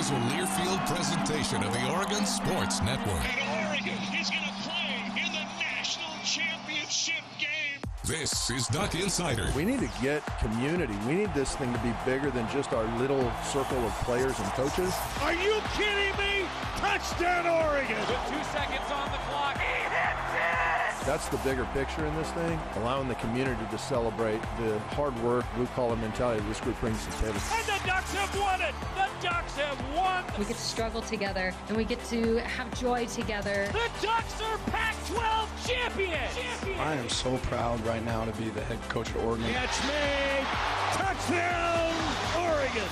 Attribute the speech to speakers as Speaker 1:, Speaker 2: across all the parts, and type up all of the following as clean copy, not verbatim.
Speaker 1: is a Learfield presentation of the Oregon Sports Network.
Speaker 2: And Oregon is going to play in the national championship game.
Speaker 1: This is Duck Insider.
Speaker 3: We need to get community. We need this thing to be bigger than just our little circle of players and coaches.
Speaker 2: Are you kidding me? Touchdown, Oregon!
Speaker 4: With 2 seconds on the clock. He hits it!
Speaker 3: That's the bigger picture in this thing, allowing the community to celebrate the hard work, blue-collar mentality this group brings to the table.
Speaker 2: And the Ducks have won it! The Ducks have won!
Speaker 5: We get to struggle together, and we get to have joy together.
Speaker 2: The Ducks are Pac-12 champions!
Speaker 6: I am so proud right now to be the head coach at Oregon.
Speaker 2: Catch made! Touchdown, Oregon!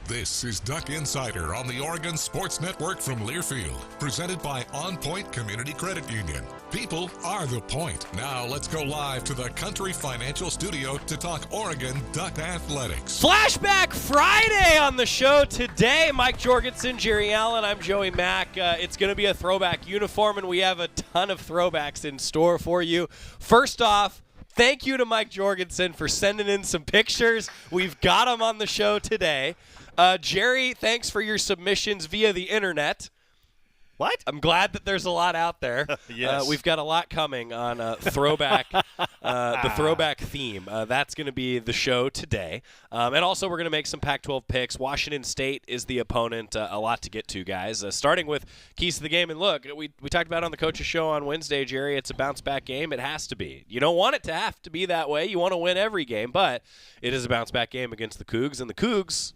Speaker 1: This is Duck Insider on the Oregon Sports Network from Learfield, presented by OnPoint Community Credit Union. People are the point. Now let's go live to the Country Financial Studio to talk Oregon Duck Athletics.
Speaker 4: Flashback Friday on the show today. Mike Jorgensen, Jerry Allen, I'm Joey Mac. It's going to be a throwback uniform, and we have a ton of throwbacks in store for you. First off, thank you to Mike Jorgensen for sending in some pictures. We've got them on the show today. Jerry, thanks for your submissions via the internet.
Speaker 7: What?
Speaker 4: I'm glad that there's a lot out there.
Speaker 7: Yes.
Speaker 4: We've got a lot coming on throwback, the throwback theme. That's going to be the show today. And also we're going to make some Pac-12 picks. Washington State is the opponent. A lot to get to, guys. Starting with keys to the game. And look, we talked about it on the coach's show on Wednesday, Jerry. It's a bounce-back game. It has to be. You don't want it to have to be that way. You want to win every game. But it is a bounce-back game against the Cougs. And the Cougs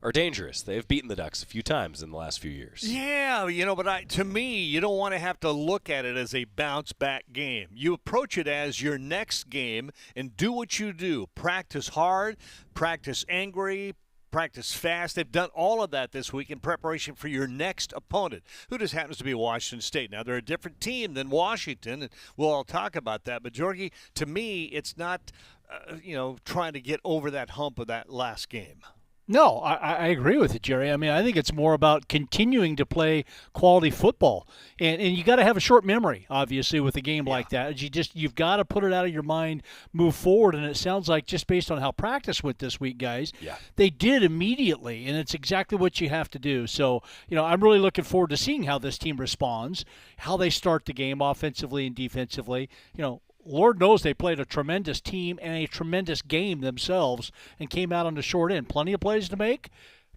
Speaker 4: are dangerous. They've beaten the Ducks a few times in the last few years.
Speaker 7: Yeah, but to me, you don't want to have to look at it as a bounce-back game. You approach it as your next game and do what you do. Practice hard, practice angry, practice fast. They've done all of that this week in preparation for your next opponent, who just happens to be Washington State. Now, they're a different team than Washington, and we'll all talk about that. But, Jorgy, to me, it's not, trying to get over that hump of that last game.
Speaker 8: No, I agree with you, Jerry. I mean, I think it's more about continuing to play quality football. And you got to have a short memory, obviously, with a game like that. You've got to put it out of your mind, move forward. And it sounds like just based on how practice went this week, guys, they did immediately. And it's exactly what you have to do. So, I'm really looking forward to seeing how this team responds, how they start the game offensively and defensively. Lord knows they played a tremendous team and a tremendous game themselves and came out on the short end. Plenty of plays to make.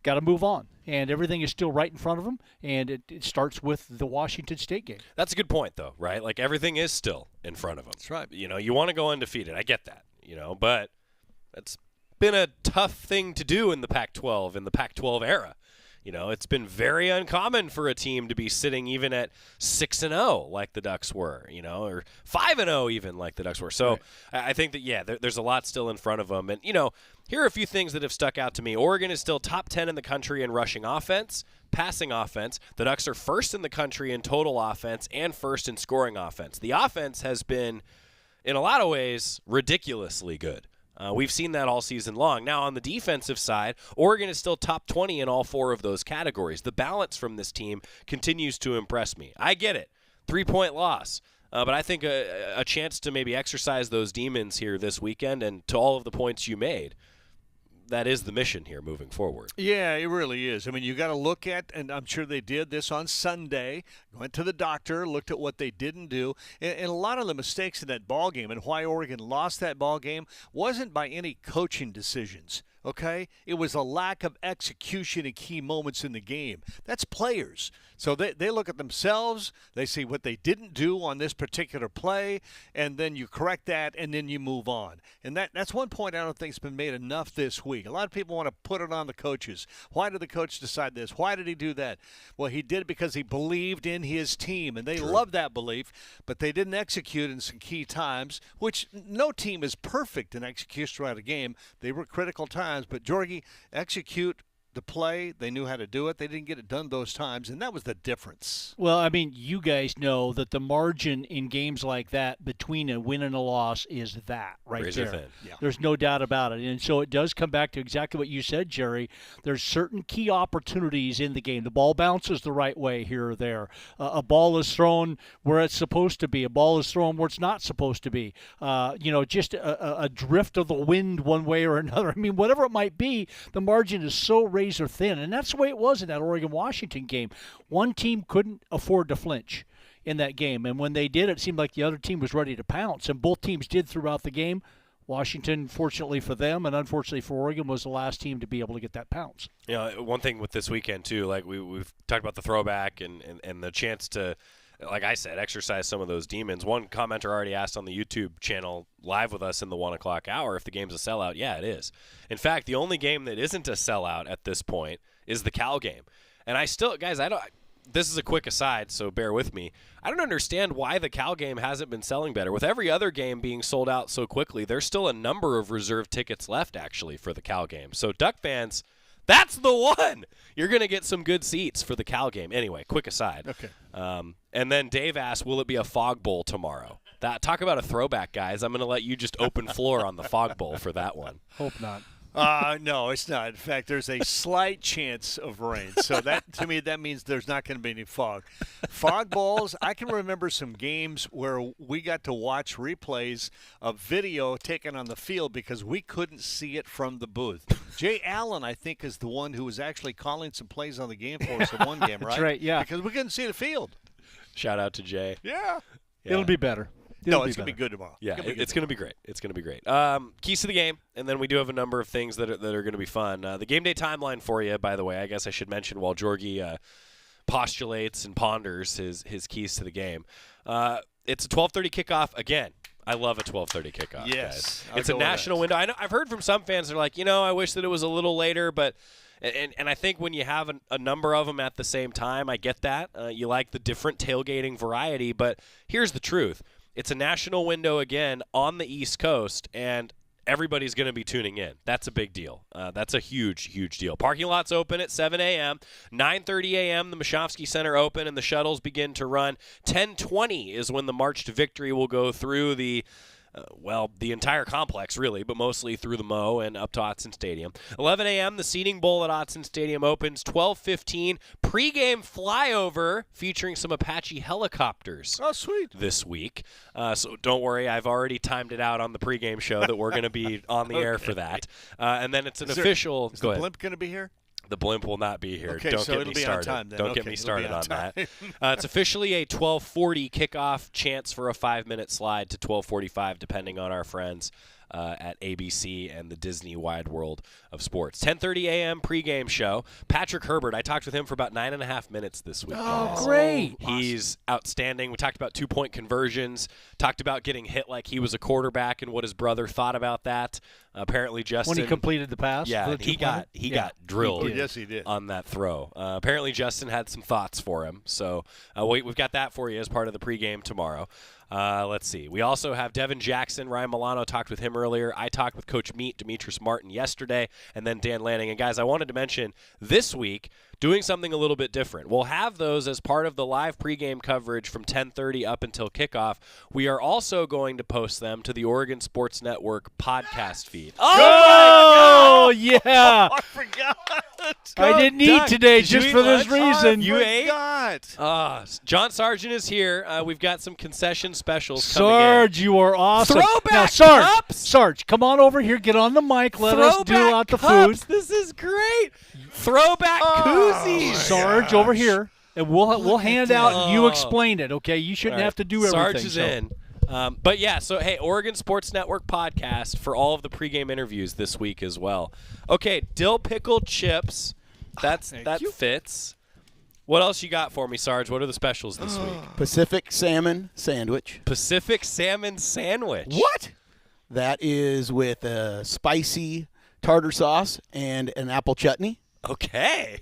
Speaker 8: Got to move on. And everything is still right in front of them, and it starts with the Washington State game.
Speaker 4: That's a good point, though, right? Like, everything is still in front of them.
Speaker 7: That's right.
Speaker 4: You want to go undefeated. I get that, but it's been a tough thing to do in the Pac-12, in the Pac-12 era. It's been very uncommon for a team to be sitting even at 6-0 like the Ducks were, or 5-0 even like the Ducks were. So right. I think that, there's a lot still in front of them. And, here are a few things that have stuck out to me. Oregon is still top 10 in the country in rushing offense, passing offense. The Ducks are first in the country in total offense and first in scoring offense. The offense has been, in a lot of ways, ridiculously good. We've seen that all season long. Now, on the defensive side, Oregon is still top 20 in all four of those categories. The balance from this team continues to impress me. I get it. 3-point loss. But I think a chance to maybe exercise those demons here this weekend, and to all of the points you made, that is the mission here moving forward.
Speaker 7: Yeah, it really is. I mean, you got to look at, and I'm sure they did this on Sunday, went to the doctor, looked at what they didn't do, and a lot of the mistakes in that ball game and why Oregon lost that ball game wasn't by any coaching decisions. Okay? It was a lack of execution in key moments in the game. That's players. So they look at themselves, they see what they didn't do on this particular play, and then you correct that, and then you move on. And that's one point I don't think has been made enough this week. A lot of people want to put it on the coaches. Why did the coach decide this? Why did he do that? Well, he did it because he believed in his team, and they love that belief, but they didn't execute in some key times, which no team is perfect in execution throughout a game. They were critical times, but Jorgy, execute the play. They knew how to do it. They didn't get it done those times, and that was the difference.
Speaker 8: Well, I mean, you guys know that the margin in games like that between a win and a loss is that right
Speaker 4: Razor
Speaker 8: there.
Speaker 4: thin.
Speaker 7: Yeah.
Speaker 8: There's no doubt about it. And so it does come back to exactly what you said, Jerry. There's certain key opportunities in the game. The ball bounces the right way here or there. A ball is thrown where it's supposed to be. A ball is thrown where it's not supposed to be. Just a drift of the wind one way or another. I mean, whatever it might be, the margin is so razor razor thin, and that's the way it was in that Oregon-Washington game. One team couldn't afford to flinch in that game, and when they did, it seemed like the other team was ready to pounce, and both teams did throughout the game. Washington, fortunately for them and unfortunately for Oregon, was the last team to be able to get that pounce.
Speaker 4: You know, one thing with this weekend, too, like we've talked about the throwback and the chance to, like I said, exercise some of those demons. One commenter already asked on the YouTube channel live with us in the 1 o'clock hour if the game's a sellout. Yeah, it is. In fact, the only game that isn't a sellout at this point is the Cal game. And I still, guys, this is a quick aside, so bear with me. I don't understand why the Cal game hasn't been selling better. With every other game being sold out so quickly, there's still a number of reserved tickets left, actually, for the Cal game. So, Duck fans, that's the one! You're going to get some good seats for the Cal game. Anyway, quick aside.
Speaker 7: Okay.
Speaker 4: And then Dave asked, will it be a fog bowl tomorrow? Talk about a throwback, guys. I'm going to let you just open floor on the fog bowl for that one.
Speaker 8: Hope not.
Speaker 7: No, it's not. In fact, there's a slight chance of rain. So that, to me, that means there's not going to be any fog. Fog balls, I can remember some games where we got to watch replays of video taken on the field because we couldn't see it from the booth. Jay Allen, I think, is the one who was actually calling some plays on the game for us in one game, right?
Speaker 8: That's right, yeah.
Speaker 7: Because we couldn't see the field.
Speaker 4: Shout out to Jay.
Speaker 7: Yeah.
Speaker 8: It'll be better.
Speaker 7: No, it's going to be good tomorrow.
Speaker 4: Yeah, it's going to be great. It's going to be great. Keys to the game, and then we do have a number of things that are going to be fun. The game day timeline for you, by the way, I guess I should mention while Jorgy postulates and ponders his keys to the game. It's a 12:30 kickoff again. I love a 12:30 kickoff.
Speaker 7: Yes,
Speaker 4: guys. It's a national window. I know I've heard from some fans they're like, I wish that it was a little later, but. And I think when you have a number of them at the same time, I get that. You like the different tailgating variety, but here's the truth. It's a national window again on the East Coast, and everybody's going to be tuning in. That's a big deal. That's a huge, huge deal. Parking lots open at 7 a.m. 9:30 a.m., the Mashofsky Center open, and the shuttles begin to run. 10:20 is when the March to Victory will go through the entire complex, really, but mostly through the Mo and up to Autzen Stadium. 11 a.m., the Seating Bowl at Autzen Stadium opens. 12:15, pregame flyover featuring some Apache helicopters.
Speaker 7: Oh, sweet.
Speaker 4: This week. So don't worry, I've already timed it out on the pregame show that we're going to be on the air for that. And then it's official.
Speaker 7: Is the blimp going to be here?
Speaker 4: The blimp will not be here.
Speaker 7: Okay,
Speaker 4: Don't
Speaker 7: so
Speaker 4: get
Speaker 7: it'll
Speaker 4: me
Speaker 7: be
Speaker 4: started.
Speaker 7: on time then.
Speaker 4: Don't
Speaker 7: Okay,
Speaker 4: get me
Speaker 7: it'll
Speaker 4: started
Speaker 7: be on
Speaker 4: on
Speaker 7: time.
Speaker 4: that. It's officially a 12:40 kickoff, chance for a 5-minute slide to 12:45, depending on our friends at ABC and the Disney wide world of sports. 10:30 a.m. pregame show. Patrick Herbert, I talked with him for about 9.5 minutes this week.
Speaker 8: Oh, great.
Speaker 4: He's outstanding. We talked about 2-point conversions, talked about getting hit like he was a quarterback and what his brother thought about that. Apparently, Justin.
Speaker 8: When he completed the pass?
Speaker 4: Yeah, he got drilled
Speaker 7: Yes, he did.
Speaker 4: on that throw. Apparently, Justin had some thoughts for him. So we've got that for you as part of the pregame tomorrow. Let's see. We also have Devin Jackson. Ryan Milano talked with him earlier. I talked with Coach Meat, Demetrius Martin, yesterday, and then Dan Lanning. And, guys, I wanted to mention this week doing something a little bit different. We'll have those as part of the live pregame coverage from 10:30 up until kickoff. We are also going to post them to the Oregon Sports Network podcast feed.
Speaker 8: Oh, yeah.
Speaker 7: I forgot.
Speaker 8: I didn't eat today just for this reason.
Speaker 4: You ate?
Speaker 7: Forgot.
Speaker 4: John Sargent is here. We've got some concession specials coming
Speaker 8: Sarge, you are awesome.
Speaker 4: Throwback
Speaker 8: now, Sarge,
Speaker 4: cups.
Speaker 8: Sarge, come on over here. Get on the mic. Let us do out the
Speaker 4: cups.
Speaker 8: food.
Speaker 4: This is great. Throwback koozies.
Speaker 8: Sarge, over here. And we'll hand out and you explain it, okay? You shouldn't have to do everything.
Speaker 4: Sarge is in. But, yeah, so, hey, Oregon Sports Network podcast for all of the pregame interviews this week as well. Okay, dill pickle chips. That fits. What else you got for me, Sarge? What are the specials this week?
Speaker 9: Pacific salmon sandwich.
Speaker 4: Pacific salmon sandwich.
Speaker 9: What? That is with a spicy tartar sauce and an apple chutney.
Speaker 4: Okay.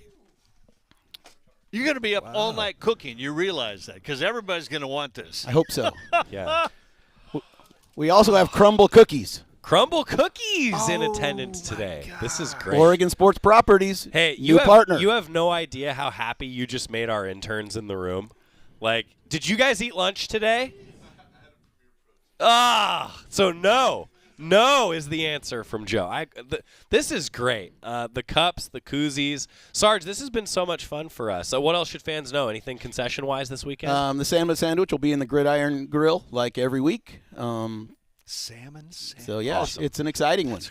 Speaker 7: You're going to be up all night cooking. You realize that because everybody's going to want this.
Speaker 9: I hope so.
Speaker 4: Yeah.
Speaker 9: We also have crumble cookies.
Speaker 4: Crumble Cookies in attendance today. This is great.
Speaker 9: Oregon Sports Properties.
Speaker 4: Hey,
Speaker 9: new partner.
Speaker 4: You have no idea how happy you just made our interns in the room. Like, did you guys eat lunch today? So no. No is the answer from Joe. This is great. The cups, the koozies. Sarge, this has been so much fun for us. So what else should fans know? Anything concession-wise this weekend?
Speaker 9: The salmon sandwich will be in the Gridiron Grill like every week.
Speaker 7: Salmon.
Speaker 9: So, yeah,
Speaker 4: Awesome.
Speaker 9: it's an exciting one.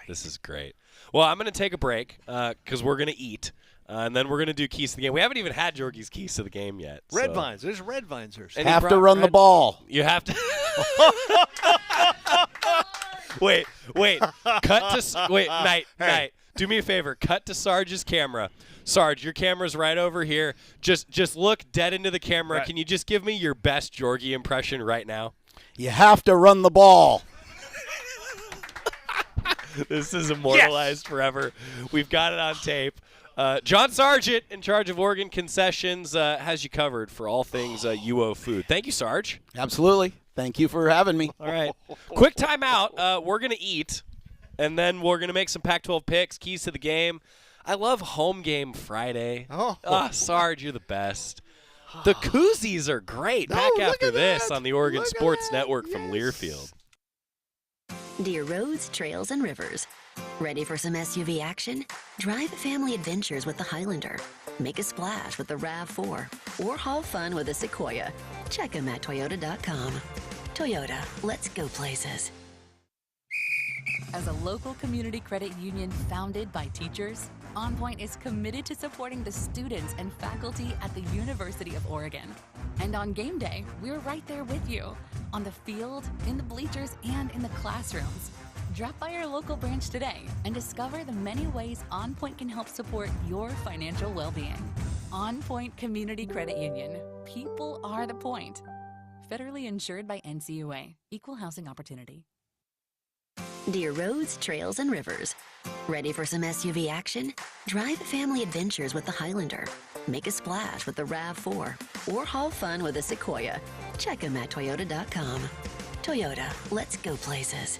Speaker 4: This is great. Well, I'm going to take a break because we're going to eat. And then we're going to do keys to the game. We haven't even had Jorgy's keys to the game yet.
Speaker 7: Red vines. There's red vines.
Speaker 9: Have to run the ball.
Speaker 4: You have to. Wait. Night. Do me a favor. Cut to Sarge's camera. Sarge, your camera's right over here. Just look dead into the camera. Right. Can you just give me your best Jorgy impression right now?
Speaker 9: You have to run the ball.
Speaker 4: This is immortalized forever. We've got it on tape. John Sargent, in charge of Oregon Concessions, has you covered for all things UO food. Thank you, Sarge.
Speaker 9: Absolutely. Thank you for having me.
Speaker 4: All right. Quick timeout. We're going to eat, and then we're going to make some Pac-12 picks, keys to the game. I love home game Friday. Sarge, you're the best. The koozies are great. Back after this on the Oregon Sports Network from Learfield.
Speaker 10: Dear roads, trails, and rivers. Ready for some SUV action? Drive family adventures with the Highlander. Make a splash with the RAV4 or haul fun with the Sequoia. Check them at Toyota.com. Toyota, let's go places.
Speaker 11: As a local community credit union founded by teachers, OnPoint is committed to supporting the students and faculty at the University of Oregon. And on game day, we're right there with you, on the field, in the bleachers, and in the classrooms. Drop by our local branch today and discover the many ways OnPoint can help support your financial well-being. OnPoint Community Credit Union. People are the point. Federally insured by NCUA. Equal housing opportunity.
Speaker 10: Dear roads, trails, and rivers. Ready for some SUV action? Drive family adventures with the Highlander. Make a splash with the RAV4 or haul fun with the Sequoia. Check them at Toyota.com. Toyota, let's go places.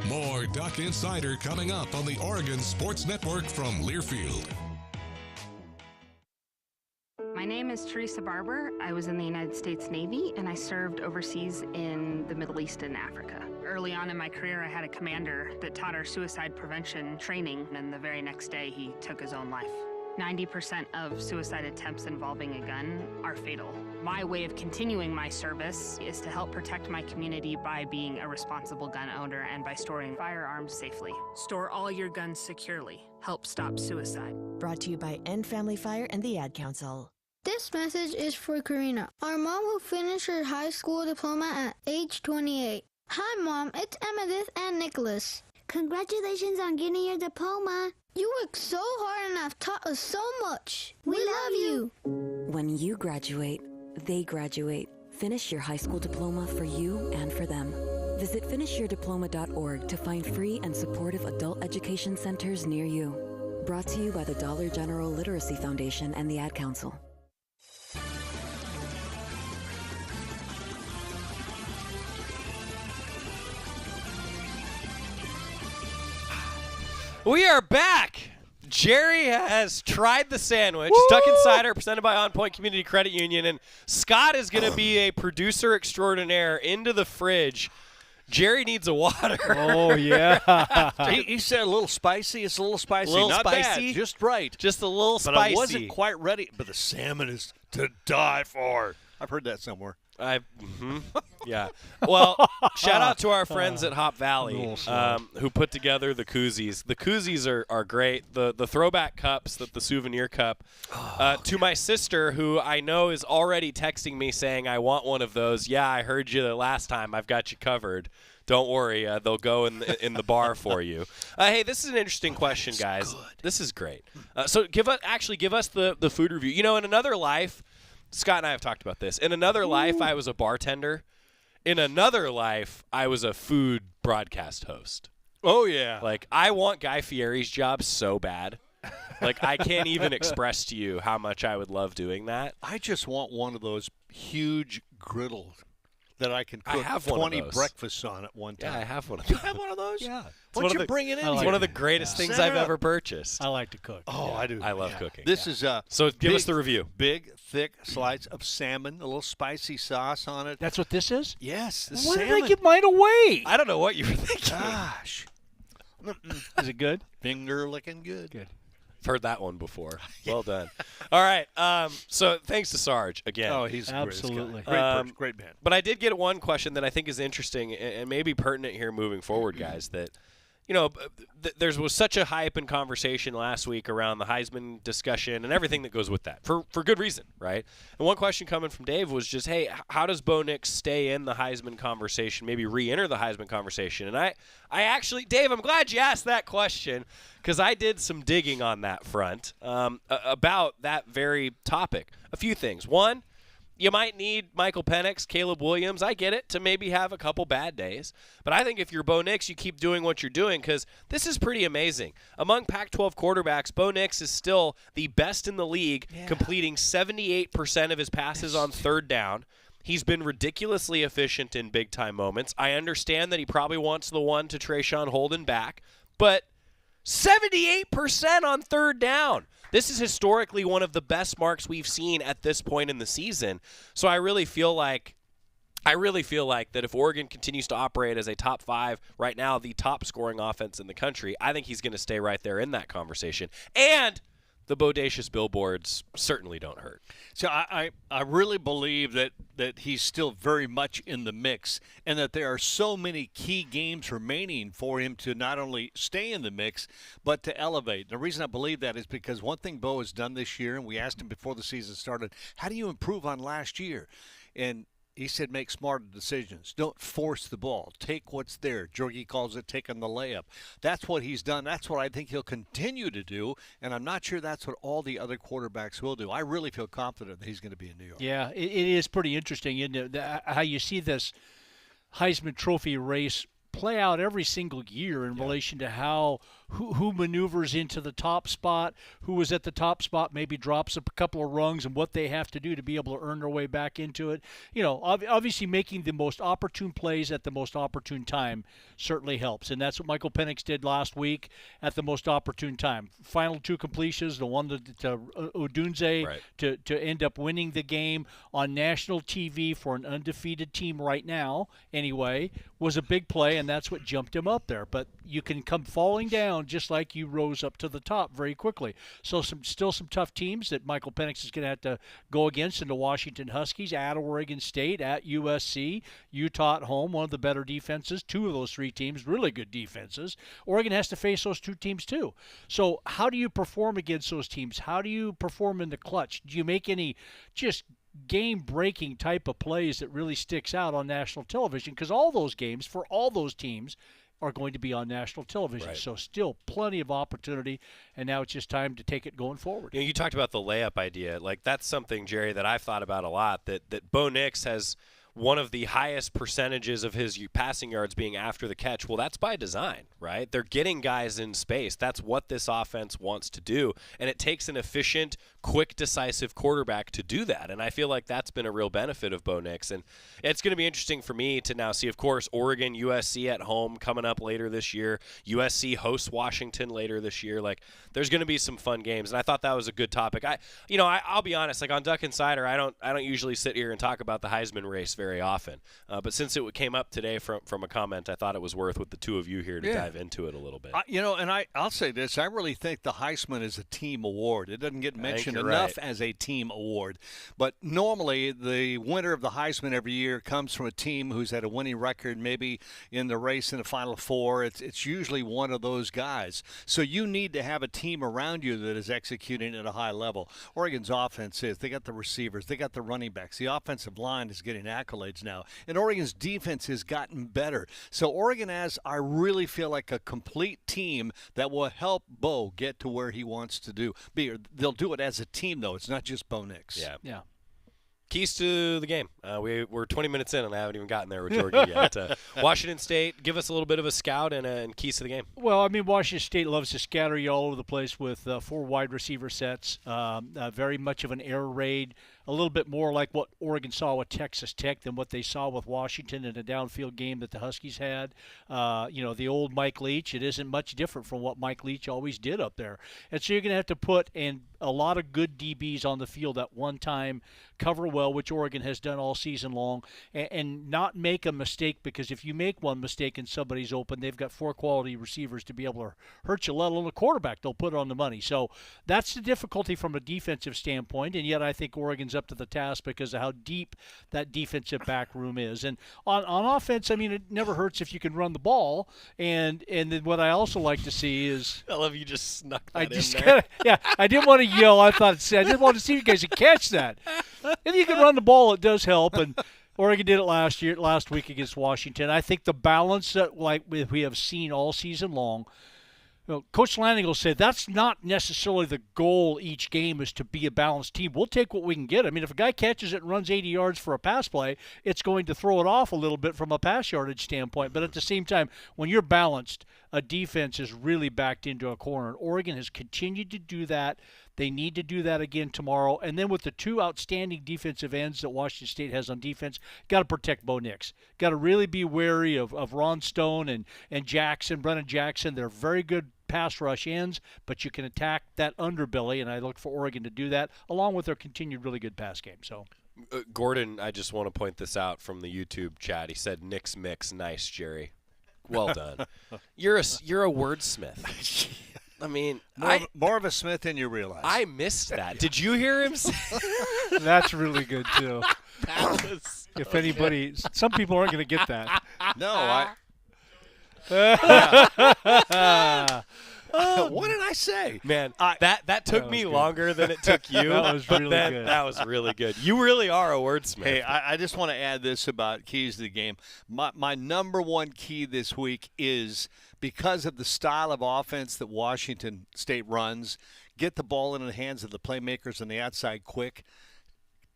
Speaker 1: More Duck Insider coming up on the Oregon Sports Network from Learfield.
Speaker 12: My name is Teresa Barber. I was in the United States Navy, and I served overseas in the Middle East and Africa. Early on in my career, I had a commander that taught our suicide prevention training, and the very next day, he took his own life. 90% of suicide attempts involving a gun are fatal. My way of continuing my service is to help protect my community by being a responsible gun owner and by storing firearms safely. Store all your guns securely. Help stop suicide.
Speaker 13: Brought to you by End Family Fire and the Ad Council.
Speaker 14: This message is for Karina, our mom who finished her high school diploma at age 28. Hi, Mom. It's Emmettith and Nicholas.
Speaker 15: Congratulations on getting your diploma.
Speaker 14: You worked so hard and have taught us so much. We love you.
Speaker 13: When you graduate, they graduate. Finish your high school diploma for you and for them. Visit finishyourdiploma.org to find free and supportive adult education centers near you. Brought to you by the Dollar General Literacy Foundation and the Ad Council.
Speaker 4: We are back. Jerry has tried the sandwich. Duck Insider presented by OnPoint Community Credit Union. And Scott is going to be a producer extraordinaire into the fridge. Jerry needs a water.
Speaker 8: Oh, yeah.
Speaker 7: he said a little spicy. It's a little spicy.
Speaker 4: Not
Speaker 7: spicy. Bad, just right.
Speaker 4: Just a little
Speaker 7: but
Speaker 4: spicy.
Speaker 7: I wasn't quite ready. But the salmon is to die for. I've heard that somewhere.
Speaker 4: Yeah. Well, shout out to our friends at Hop Valley who put together the koozies. The koozies are great. The throwback cups, the souvenir cup. To my sister, who I know is already texting me saying, I want one of those. Yeah, I heard you the last time. I've got you covered. Don't worry. They'll go in the bar for you. Hey, this is an interesting question, guys. Good. This is great. So give us the food review. You know, in another life, Scott and I have talked about this. In another life, I was a bartender. In another life, I was a food broadcast host.
Speaker 7: Oh, yeah.
Speaker 4: Like, I want Guy Fieri's job so bad. Like, I can't even express to you how much I would love doing that.
Speaker 7: I just want one of those huge griddles that I can cook 20 breakfasts on at one time.
Speaker 4: Yeah, I have one of those.
Speaker 7: You have one of those?
Speaker 4: Yeah.
Speaker 7: Why don't you bring it in?
Speaker 4: It's one of the greatest things I've ever purchased.
Speaker 8: I like to cook.
Speaker 7: Oh, yeah. I do.
Speaker 4: I love cooking.
Speaker 7: This is
Speaker 4: so give us the review.
Speaker 7: Big, thick slice of salmon, a little spicy sauce on it.
Speaker 8: That's what this is?
Speaker 7: Yes. The
Speaker 8: Why
Speaker 7: salmon.
Speaker 8: did I give mine away?
Speaker 4: I don't know what you were thinking.
Speaker 7: Gosh.
Speaker 8: Is it good?
Speaker 7: Finger licking good.
Speaker 8: Good.
Speaker 4: I've heard that one before. Well done. All right. So thanks to Sarge again.
Speaker 7: Oh, he's
Speaker 8: absolutely
Speaker 7: great man.
Speaker 4: But I did get one question that I think is interesting and maybe pertinent here moving forward, guys. That there was such a hype and conversation last week around the Heisman discussion and everything that goes with that for good reason, right? And one question coming from Dave was just, hey, how does Bo Nix stay in the Heisman conversation, maybe re-enter the Heisman conversation? And I actually, Dave, I'm glad you asked that question because I did some digging on that front about that very topic. A few things. One, you might need Michael Penix, Caleb Williams, I get it, to maybe have a couple bad days. But I think if you're Bo Nix, you keep doing what you're doing because this is pretty amazing. Among Pac-12 quarterbacks, Bo Nix is still the best in the league, completing 78% of his passes on third down. He's been ridiculously efficient in big-time moments. I understand that he probably wants the one to Trayshawn Holden back, but 78% on third down. This is historically one of the best marks we've seen at this point in the season. So I really feel like that if Oregon continues to operate as a top 5, right now the top scoring offense in the country, I think he's going to stay right there in that conversation. And the bodacious billboards certainly don't hurt.
Speaker 7: So I really believe that he's still very much in the mix and that there are so many key games remaining for him to not only stay in the mix but to elevate. The reason I believe that is because one thing Bo has done this year, and we asked him before the season started, how do you improve on last year? And he said, make smarter decisions. Don't force the ball. Take what's there. Jorgy calls it taking the layup. That's what he's done. That's what I think he'll continue to do, and I'm not sure that's what all the other quarterbacks will do. I really feel confident that he's going to be in New York.
Speaker 8: Yeah, it is pretty interesting, isn't it, how you see this Heisman Trophy race play out every single year in relation to who maneuvers into the top spot, who was at the top spot maybe drops a couple of rungs, and what they have to do to be able to earn their way back into it. Obviously making the most opportune plays at the most opportune time certainly helps, and that's what Michael Penix did last week at the most opportune time. Final 2 completions, the one to Odunze to end up winning the game on national TV for an undefeated team right now anyway, was a big play, and that's what jumped him up there. But you can come falling down just like you rose up to the top very quickly. So still some tough teams that Michael Penix is going to have to go against in the Washington Huskies, at Oregon State, at USC, Utah at home, one of the better defenses. 2 of those 3 teams, really good defenses. Oregon has to face those 2 teams too. So how do you perform against those teams? How do you perform in the clutch? Do you make any just game-breaking type of plays that really sticks out on national television? Because all those games for all those teams are going to be on national television. Right. So still plenty of opportunity, and now it's just time to take it going forward.
Speaker 4: You talked about the layup idea. Like, that's something, Jerry, that I've thought about a lot, that Bo Nix has one of the highest percentages of his passing yards being after the catch. Well, that's by design, right? They're getting guys in space. That's what this offense wants to do, and it takes an efficient, quick, decisive quarterback to do that, and I feel like that's been a real benefit of Bo Nix, and it's going to be interesting for me to now see, of course, Oregon, USC at home coming up later this year. USC hosts Washington later this year. Like, there's going to be some fun games, and I thought that was a good topic. I'll be honest, like on Duck Insider, I don't usually sit here and talk about the Heisman race very often, but since it came up today from a comment, I thought it was worth with the 2 of you here to dive into it a little bit.
Speaker 7: I'll say this: I really think the Heisman is a team award. It doesn't get mentioned enough as a team award, but normally the winner of the Heisman every year comes from a team who's had a winning record, maybe in the race in the Final Four. It's usually one of those guys. So you need to have a team around you that is executing at a high level. Oregon's offense is. They got the receivers. They got the running backs. The offensive line is getting accolades now, and Oregon's defense has gotten better. So Oregon has, I really feel like, a complete team that will help Bo get to where he wants to be. They'll do it as a team, though. It's not just Bo Nix.
Speaker 4: Yeah. Keys to the game. We're 20 minutes in, and I haven't even gotten there with Jorgy yet. Washington State, give us a little bit of a scout and keys to the game.
Speaker 8: Well, I mean, Washington State loves to scatter you all over the place with 4 wide receiver sets, very much of an air raid, a little bit more like what Oregon saw with Texas Tech than what they saw with Washington in a downfield game that the Huskies had. The old Mike Leach, it isn't much different from what Mike Leach always did up there. And so you're going to have to put in a lot of good DBs on the field at one time, cover well well, which Oregon has done all season long, and not make a mistake, because if you make one mistake and somebody's open, they've got 4 quality receivers to be able to hurt you, let alone a quarterback. They'll put it on the money. So that's the difficulty from a defensive standpoint, and yet I think Oregon's up to the task because of how deep that defensive back room is. And on offense, I mean, it never hurts if you can run the ball, and then what I also like to see is
Speaker 4: I love you just snuck that
Speaker 8: I
Speaker 4: in
Speaker 8: just
Speaker 4: there.
Speaker 8: I didn't want to yell. I didn't want to see you guys catch that. If you can run the ball, it does help. And Oregon did it last week against Washington. I think the balance that we have seen all season long. Coach Lanning will say that's not necessarily the goal each game is to be a balanced team. We'll take what we can get. I mean, if a guy catches it and runs 80 yards for a pass play, it's going to throw it off a little bit from a pass yardage standpoint. But at the same time, when you're balanced, a defense is really backed into a corner. Oregon has continued to do that. They need to do that again tomorrow. And then with the 2 outstanding defensive ends that Washington State has on defense, got to protect Bo Nix. Got to really be wary of Ron Stone and Jackson, Brennan Jackson. They're very good pass rush ends, but you can attack that underbelly, and I look for Oregon to do that, along with their continued really good pass game. So,
Speaker 4: Gordon, I just want to point this out from the YouTube chat. He said, "Nix mix, nice, Jerry. Well done. You're a wordsmith." I mean,
Speaker 7: more of a Smith than you realize.
Speaker 4: I missed that. Did you hear him say?
Speaker 8: That's really good too. If anybody, some people aren't going to get that.
Speaker 7: No, what did I say?
Speaker 4: Man, that took me longer than it took you.
Speaker 8: That was really good.
Speaker 4: That was really good. You really are a wordsmith.
Speaker 7: Hey, I just want to add this about keys to the game. My number one key this week is, because of the style of offense that Washington State runs, get the ball in the hands of the playmakers on the outside quick.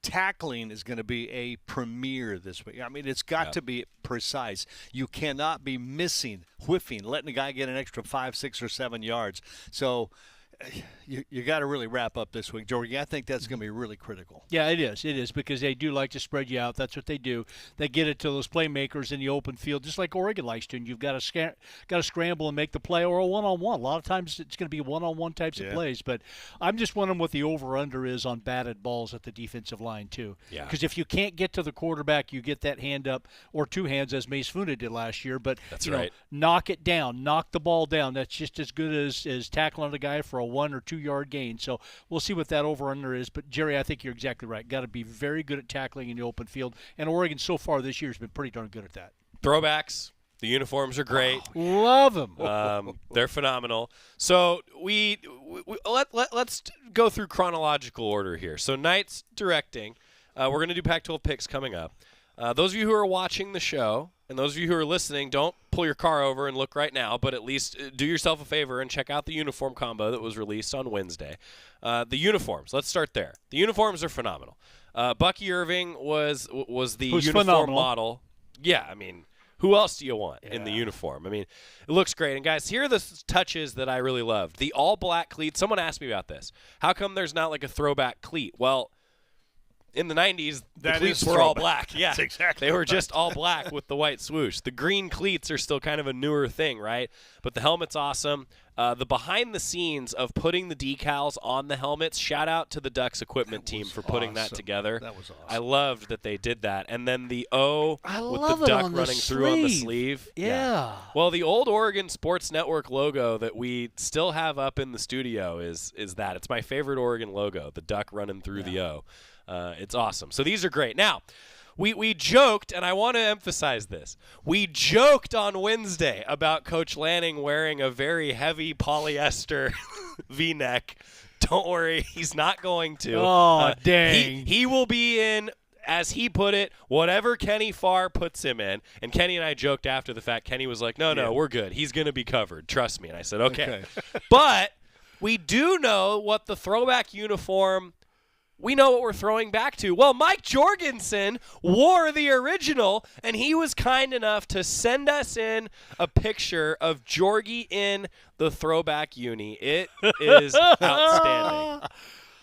Speaker 7: Tackling is going to be a premier this week. I mean, it's got to be precise. You cannot be missing, whiffing, letting a guy get an extra 5, 6, or 7 yards. So you got to really wrap up this week, Jorgy. I think that's going to be really critical.
Speaker 8: Yeah, it is. It is, because they do like to spread you out. That's what they do. They get it to those playmakers in the open field, just like Oregon likes to. And you've got to scramble and make the play, or a one-on-one. A lot of times it's going to be one-on-one types of plays. But I'm just wondering what the over/under is on batted balls at the defensive line too.
Speaker 4: Yeah.
Speaker 8: Because if you can't get to the quarterback, you get that hand up, or 2 hands, as Mace Funa did last year. But
Speaker 4: that's
Speaker 8: right. Knock it down, knock the ball down. That's just as good as tackling a guy for a 1 or 2 yard gain. So we'll see what that over/under is. But Jerry, I think you're exactly right. Got to be very good at tackling in the open field. And Oregon so far this year has been pretty darn good at that.
Speaker 4: Throwbacks. The uniforms are great.
Speaker 8: Love them.
Speaker 4: They're phenomenal. So let's go through chronological order here. So Knight's directing. We're going to do Pac-12 picks coming up. Those of you who are watching the show and those of you who are listening, don't pull your car over and look right now, but at least do yourself a favor and check out the uniform combo that was released on Wednesday. The uniforms, let's start there. The uniforms are phenomenal. Bucky Irving was the uniform
Speaker 8: phenomenal
Speaker 4: model. Yeah, I mean, who else do you want in the uniform? I mean, it looks great. And, guys, here are the touches that I really loved. The all-black cleat. Someone asked me about this. How come there's not like a throwback cleat? Well, in the 90s, the cleats were all black. Yeah,
Speaker 7: that's exactly
Speaker 4: they were
Speaker 7: right.
Speaker 4: just all black with the white swoosh. The green cleats are still kind of a newer thing, right? But the helmet's awesome. The behind the scenes of putting the decals on the helmets, shout out to the Ducks equipment team for putting that together.
Speaker 7: That was awesome.
Speaker 4: I loved that they did that. And then the O
Speaker 8: I
Speaker 4: with
Speaker 8: love
Speaker 4: the
Speaker 8: it
Speaker 4: duck
Speaker 8: on the
Speaker 4: running through on the sleeve.
Speaker 8: Yeah.
Speaker 4: Well, the old Oregon Sports Network logo that we still have up in the studio is that. It's my favorite Oregon logo, the duck running through the O. It's awesome. So these are great. Now, we joked, and I want to emphasize this. We joked on Wednesday about Coach Lanning wearing a very heavy polyester V-neck. Don't worry, he's not going to.
Speaker 8: Oh, dang.
Speaker 4: He will be in, as he put it, whatever Kenny Farr puts him in. And Kenny and I joked after the fact. Kenny was like, no, we're good. He's going to be covered. Trust me. And I said, okay. But we do know what the throwback uniform – we know what we're throwing back to. Well, Mike Jorgensen wore the original, and he was kind enough to send us in a picture of Jorgy in the throwback uni. It is outstanding.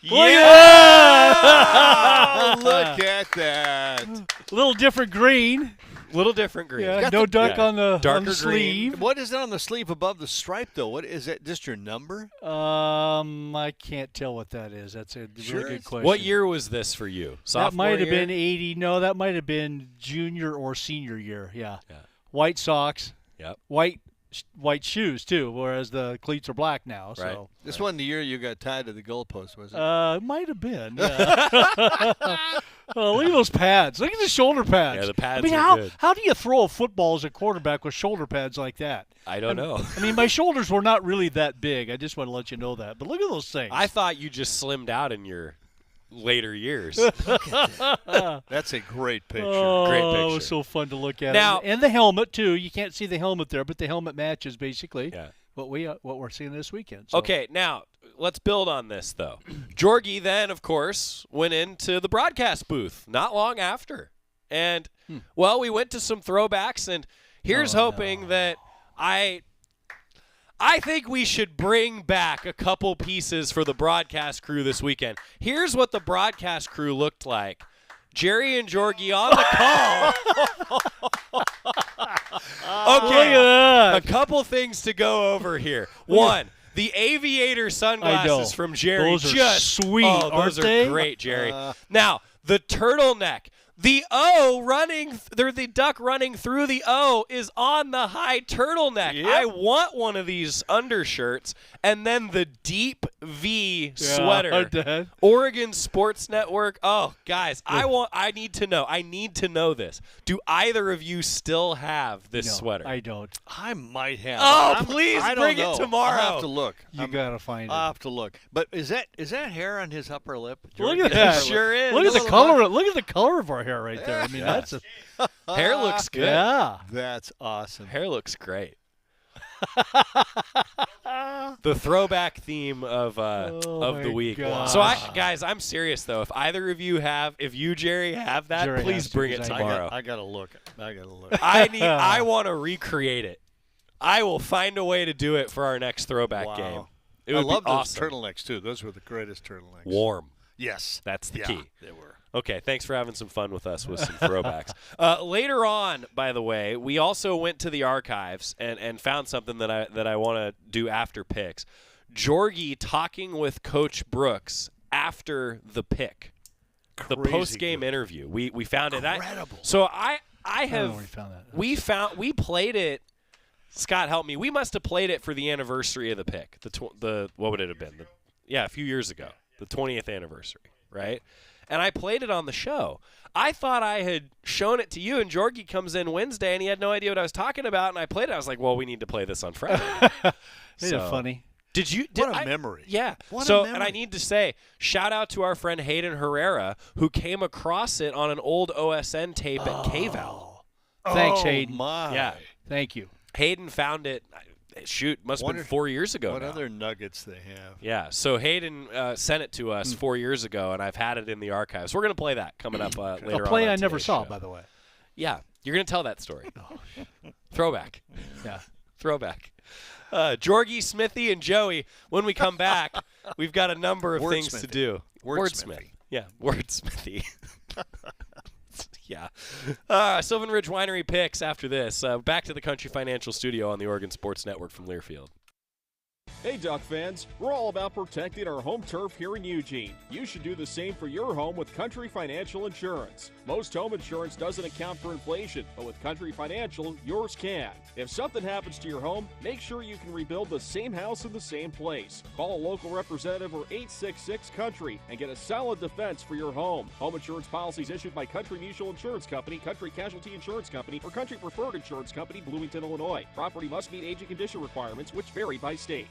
Speaker 7: Yeah! Look at that.
Speaker 8: A little different green.
Speaker 4: Little different green.
Speaker 8: Yeah, no duck on the sleeve.
Speaker 7: What is it on the sleeve above the stripe, though? What is it? Just your number?
Speaker 8: I can't tell what that is. That's a really good question.
Speaker 4: What year was this for you? Sophomore
Speaker 8: that might have
Speaker 4: year?
Speaker 8: been 80. No, that might have been junior or senior year. Yeah. White socks.
Speaker 4: Yep.
Speaker 8: White shoes too, whereas the cleats are black now. So.
Speaker 7: Right. This wasn't the year you got tied to the goalpost, was it?
Speaker 8: Might have been. Yeah. Look at those pads. Look at the shoulder pads.
Speaker 4: Yeah, the pads
Speaker 8: I mean,
Speaker 4: are good.
Speaker 8: how do you throw a football as a quarterback with shoulder pads like that?
Speaker 4: I don't know.
Speaker 8: I mean, my shoulders were not really that big. I just want to let you know that. But look at those things.
Speaker 4: I thought you just slimmed out in your later years.
Speaker 7: That's a great picture.
Speaker 8: Oh,
Speaker 4: Great picture.
Speaker 8: It was so fun to look at.
Speaker 4: Now,
Speaker 8: and the helmet too. You can't see the helmet there, but the helmet matches basically
Speaker 4: Yeah.
Speaker 8: what we're seeing this weekend. So.
Speaker 4: Okay, now let's build on this though. Jorgy then, of course, went into the broadcast booth not long after, and well, we went to some throwbacks, and here's hoping that I think we should bring back a couple pieces for the broadcast crew this weekend. Here's what the broadcast crew looked like. Jerry and Jorgy on the call. Okay, a couple things to go over here. One, the aviator sunglasses from Jerry.
Speaker 8: Those are
Speaker 4: just
Speaker 8: sweet,
Speaker 4: those
Speaker 8: aren't they?
Speaker 4: are great, Jerry. Now, the turtleneck. The O the duck running through the O is on the high turtleneck.
Speaker 7: Yep.
Speaker 4: I want one of these undershirts. And then the deep V sweater. Oregon Sports Network. Oh, guys, I need to know. I need to know this. Do either of you still have this sweater?
Speaker 8: I don't.
Speaker 7: I might have.
Speaker 4: Oh, please
Speaker 7: I don't
Speaker 4: bring
Speaker 7: know.
Speaker 4: it tomorrow.
Speaker 7: I'll have to look.
Speaker 8: You gotta find it.
Speaker 7: I'll have to look. But is that hair on his upper lip?
Speaker 8: Look
Speaker 7: Jorgy?
Speaker 8: at that.
Speaker 4: It sure is.
Speaker 8: Look at the color. Look at the color of our hair right there. I mean, that's
Speaker 4: Hair looks good.
Speaker 8: Yeah.
Speaker 7: That's awesome.
Speaker 4: Hair looks great. The throwback theme of the week.
Speaker 8: gosh.
Speaker 4: So, guys, I'm serious though. If you Jerry have that,
Speaker 8: Jerry
Speaker 4: please
Speaker 8: has to,
Speaker 4: bring it
Speaker 8: 'cause
Speaker 4: tomorrow.
Speaker 7: I gotta look.
Speaker 4: I want to recreate it. I will find a way to do it for our next throwback game. It would
Speaker 7: I love
Speaker 4: be awesome.
Speaker 7: those turtlenecks too. Those were the greatest turtlenecks.
Speaker 4: Warm.
Speaker 7: Yes,
Speaker 4: That's the key.
Speaker 7: They were.
Speaker 4: Okay, thanks for having some fun with us with some throwbacks. Later on, by the way, we also went to the archives and found something that I want to do after picks. Jorgy talking with Coach Brooks after the pick, the post-game interview. We found it.
Speaker 7: Incredible.
Speaker 4: So I have.
Speaker 8: I don't know where you found that.
Speaker 4: We played it. Scott, help me. We must have played it for the anniversary of the pick. The what would it have been? A few years ago, the 20th anniversary, right? And I played it on the show. I thought I had shown it to you, and Jorgy comes in Wednesday, and he had no idea what I was talking about, and I played it. I was like, well, we need to play this on Friday.
Speaker 8: Isn't it funny?
Speaker 7: What a memory.
Speaker 4: Yeah.
Speaker 7: What
Speaker 4: so,
Speaker 7: a memory.
Speaker 4: and I need to say, shout out to our friend Hayden Herrera, who came across it on an old OSN tape at KVAL.
Speaker 8: Thanks, Hayden.
Speaker 7: My.
Speaker 4: Yeah.
Speaker 8: Thank you.
Speaker 4: Hayden found it, must have been 4 years ago
Speaker 7: What
Speaker 4: now.
Speaker 7: other nuggets they have.
Speaker 4: Yeah, so Hayden sent it to us 4 years ago, and I've had it in the archives. We're going to play that coming up later on.
Speaker 8: A play I
Speaker 4: today's
Speaker 8: never saw,
Speaker 4: show.
Speaker 8: by the way.
Speaker 4: Yeah, you're going to tell that story. Throwback.
Speaker 8: Yeah.
Speaker 4: Throwback. Jorgy, Smithy, and Joey, when we come back, we've got a number of things to do.
Speaker 7: Wordsmithing.
Speaker 4: Yeah, wordsmithy. Yeah. Sylvan Ridge Winery picks after this. Back to the Country Financial Studio on the Oregon Sports Network from Learfield.
Speaker 16: Hey Duck fans, we're all about protecting our home turf here in Eugene. You should do the same for your home with Country Financial Insurance. Most home insurance doesn't account for inflation, but with Country Financial, yours can. If something happens to your home, make sure you can rebuild the same house in the same place. Call a local representative or 866-COUNTRY and get a solid defense for your home. Home insurance policies issued by Country Mutual Insurance Company, Country Casualty Insurance Company, or Country Preferred Insurance Company, Bloomington, Illinois. Property must meet age and condition requirements, which vary by state.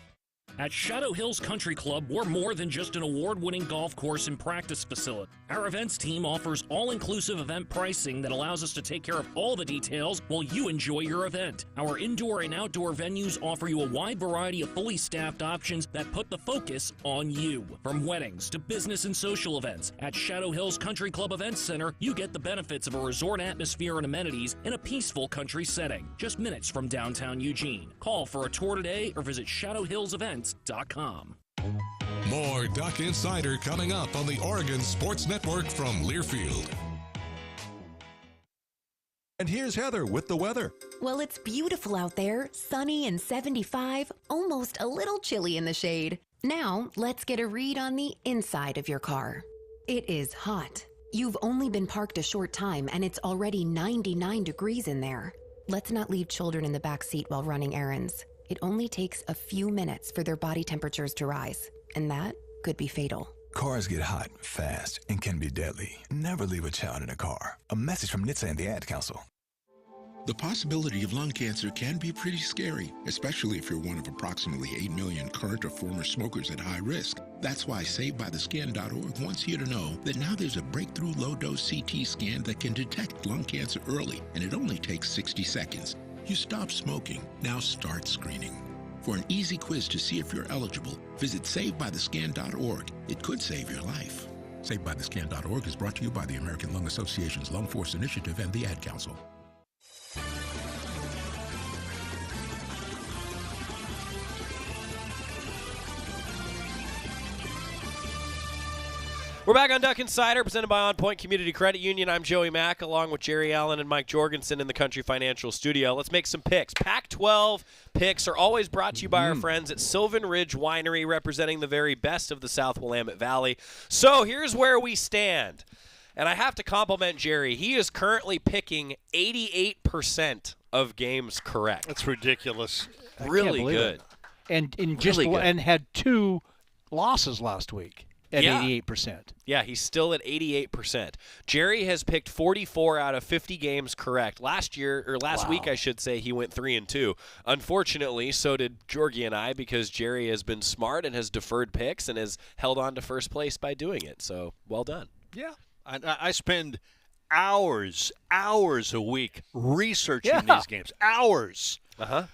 Speaker 17: At Shadow Hills Country Club, we're more than just an award-winning golf course and practice facility. Our events team offers all-inclusive event pricing that allows us to take care of all the details while you enjoy your event. Our indoor and outdoor venues offer you a wide variety of fully staffed options that put the focus on you. From weddings to business and social events, at Shadow Hills Country Club Events Center, you get the benefits of a resort atmosphere and amenities in a peaceful country setting, just minutes from downtown Eugene. Call for a tour today or visit shadowhillsevents.com.
Speaker 1: More Duck Insider coming up on the Oregon Sports Network from Learfield.
Speaker 18: And here's Heather with the weather.
Speaker 11: Well, it's beautiful out there, sunny and 75, almost a little chilly in the shade. Now, let's get a read on the inside of your car. It is hot. You've only been parked a short time and it's already 99 degrees in there. Let's not leave children in the back seat while running errands. It only takes a few minutes for their body temperatures to rise, and that could be fatal.
Speaker 19: Cars get hot fast and can be deadly. Never leave a child in a car. A message from NHTSA and the Ad Council.
Speaker 20: The possibility of lung cancer can be pretty scary, especially if you're one of approximately 8 million current or former smokers at high risk. That's why SaveByTheScan.org wants you to know that now there's a breakthrough low-dose CT scan that can detect lung cancer early, and it only takes 60 seconds. You stop smoking, now start screening. For an easy quiz to see if you're eligible, visit SaveByTheScan.org. It could save your life. SaveByTheScan.org is brought to you by the American Lung Association's Lung Force Initiative and the Ad Council.
Speaker 4: We're back on Duck Insider, presented by OnPoint Community Credit Union. I'm Joey Mac, along with Jerry Allen and Mike Jorgensen in the Country Financial Studio. Let's make some picks. Pac-12 picks are always brought to you by our friends at Sylvan Ridge Winery, representing the very best of the South Willamette Valley. So here's where we stand. And I have to compliment Jerry. He is currently picking 88% of games correct.
Speaker 7: That's ridiculous.
Speaker 4: Really good.
Speaker 8: And had 2 losses last week. At 88%.
Speaker 4: Yeah, he's still at 88%. Jerry has picked 44 out of 50 games correct. Last week, I should say, he went 3-2. Unfortunately, so did Jorgy and I, because Jerry has been smart and has deferred picks and has held on to first place by doing it. So, well done.
Speaker 7: Yeah. I spend hours a week researching these games. Hours.
Speaker 4: Uh-huh.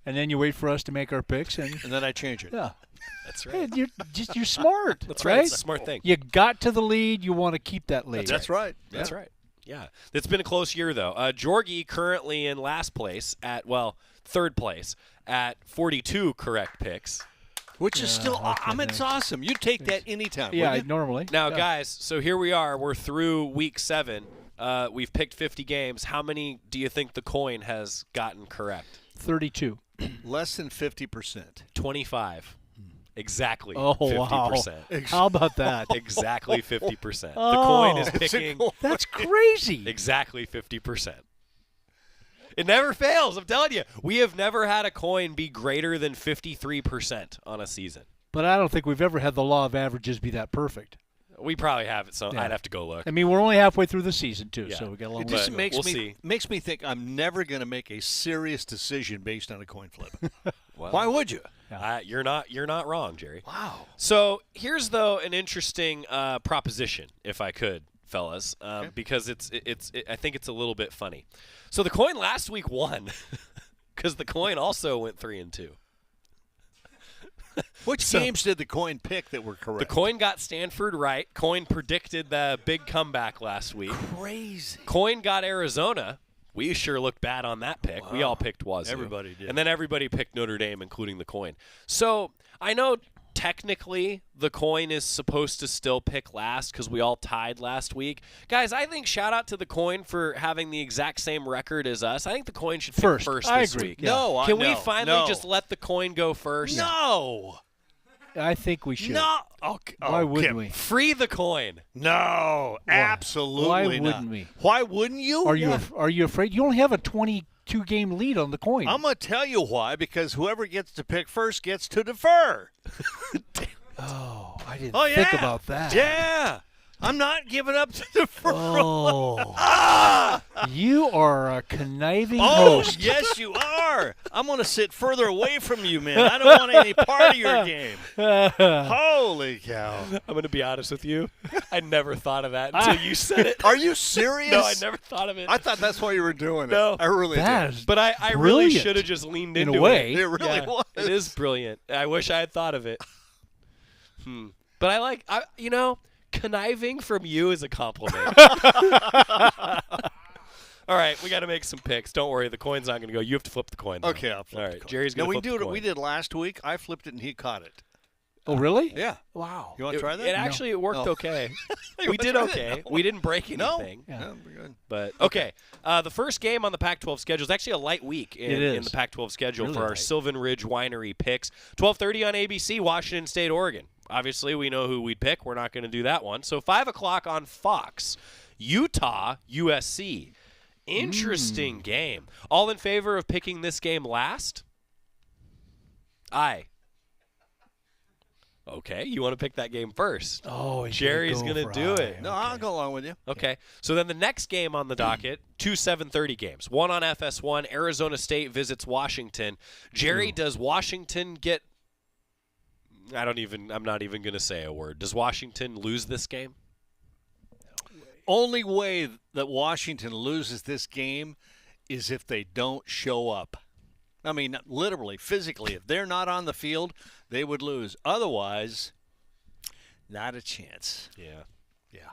Speaker 8: And then you wait for us to make our picks. And
Speaker 7: then I change it.
Speaker 8: Yeah.
Speaker 4: That's right.
Speaker 8: Hey, you're smart.
Speaker 4: That's right. It's a smart thing.
Speaker 8: You got to the lead. You want to keep that lead.
Speaker 7: That's right.
Speaker 4: That's right. Yeah. It's been a close year, though. Jorgy currently in last place third place at 42 correct picks.
Speaker 7: Which is still, it's awesome. You take that anytime.
Speaker 8: Yeah, normally.
Speaker 4: Now, guys, so here we are. We're through week 7. We've picked 50 games. How many do you think the coin has gotten correct?
Speaker 8: 32.
Speaker 7: Less than 50%.
Speaker 4: 25. Exactly.
Speaker 8: Oh,
Speaker 4: 50%.
Speaker 8: Wow. How about that?
Speaker 4: Exactly 50%. The coin is picking.
Speaker 8: That's crazy.
Speaker 4: Exactly 50%. It never fails. I'm telling you. We have never had a coin be greater than 53% on a season.
Speaker 8: But I don't think we've ever had the law of averages be that perfect.
Speaker 4: We probably have it, so
Speaker 8: Yeah.
Speaker 4: I'd have to go look.
Speaker 8: I mean, we're only halfway through the season, too,
Speaker 4: Yeah.
Speaker 8: so we got a long
Speaker 7: It
Speaker 8: way
Speaker 7: just
Speaker 8: to go.
Speaker 7: makes me think I'm never going to make a serious decision based on a coin flip.
Speaker 4: Well,
Speaker 7: why would you?
Speaker 4: You're not wrong, Jerry.
Speaker 7: Wow.
Speaker 4: So here's though an interesting proposition, if I could, fellas, because I think it's a little bit funny. So the coin last week won because the coin also went 3-2.
Speaker 7: Which games did the coin pick that were correct?
Speaker 4: The coin got Stanford right. Coin predicted the big comeback last week.
Speaker 7: Crazy.
Speaker 4: Coin got Arizona. We sure looked bad on that pick.
Speaker 7: Wow.
Speaker 4: We all picked Wazoo.
Speaker 7: Everybody did.
Speaker 4: And then everybody picked Notre Dame, including the coin. So I know technically the coin is supposed to still pick last because we all tied last week. Guys, I think shout out to the coin for having the exact same record as us. I think the coin should pick first
Speaker 8: I
Speaker 4: this
Speaker 8: agree.
Speaker 4: week.
Speaker 7: No,
Speaker 4: Can we finally just let the coin go first?
Speaker 7: No.
Speaker 8: I think we should.
Speaker 7: No.
Speaker 8: Why wouldn't we?
Speaker 4: Free the coin.
Speaker 7: No, absolutely
Speaker 8: Why
Speaker 7: not.
Speaker 8: wouldn't we?
Speaker 7: Why wouldn't you?
Speaker 8: Are you afraid? You only have a 22-game lead on the coin.
Speaker 7: I'm going to tell you why, because whoever gets to pick first gets to defer.
Speaker 8: Oh, I didn't think about that.
Speaker 7: Yeah. I'm not giving up to defer.
Speaker 8: Oh. You are a conniving
Speaker 7: Oh,
Speaker 8: host.
Speaker 7: yes, you are. I'm going to sit further away from you, man. I don't want any part of your game. Holy cow.
Speaker 4: I'm going to be honest with you. I never thought of that until you said it.
Speaker 7: Are you serious?
Speaker 4: No, I never thought of it.
Speaker 7: I thought that's why you were doing it.
Speaker 4: No.
Speaker 7: I really did.
Speaker 4: But I really should have just leaned into
Speaker 8: a way.
Speaker 7: It really was.
Speaker 4: It is brilliant. I wish I had thought of it. But I like, conniving from you is a compliment. All right, we got to make some picks. Don't worry, the coin's not going to go. You have to flip the coin. Though.
Speaker 7: Okay, I'll flip
Speaker 4: All
Speaker 7: the
Speaker 4: right,
Speaker 7: coin.
Speaker 4: Jerry's going to flip the coin.
Speaker 7: We did last week. I flipped it and he caught it.
Speaker 8: Oh, really?
Speaker 7: Yeah.
Speaker 8: Wow.
Speaker 7: You want to try that?
Speaker 4: It actually worked okay. We did okay. We didn't break anything.
Speaker 7: No, we're good.
Speaker 4: But okay, the first game on the Pac-12 schedule is actually a light week in the Pac-12 schedule
Speaker 8: Really
Speaker 4: for our
Speaker 8: light.
Speaker 4: Sylvan Ridge Winery picks. 12:30 on ABC, Washington State, Oregon. Obviously, we know who we'd pick. We're not going to do that one. So 5 o'clock on Fox, Utah, USC. Interesting game. All in favor of picking this game last? Aye. Okay, you want to pick that game first.
Speaker 8: Oh,
Speaker 4: Jerry's going to do it.
Speaker 7: No, I'll go along with you.
Speaker 4: Okay, so then the next game on the docket, 2 7:30 games. One on FS1, Arizona State visits Washington. Jerry, does Washington get – I'm not even going to say a word. Does Washington lose this game?
Speaker 7: Only way that Washington loses this game is if they don't show up. I mean, literally, physically, if they're not on the field, they would lose. Otherwise, not a chance.
Speaker 4: Yeah.
Speaker 7: Yeah.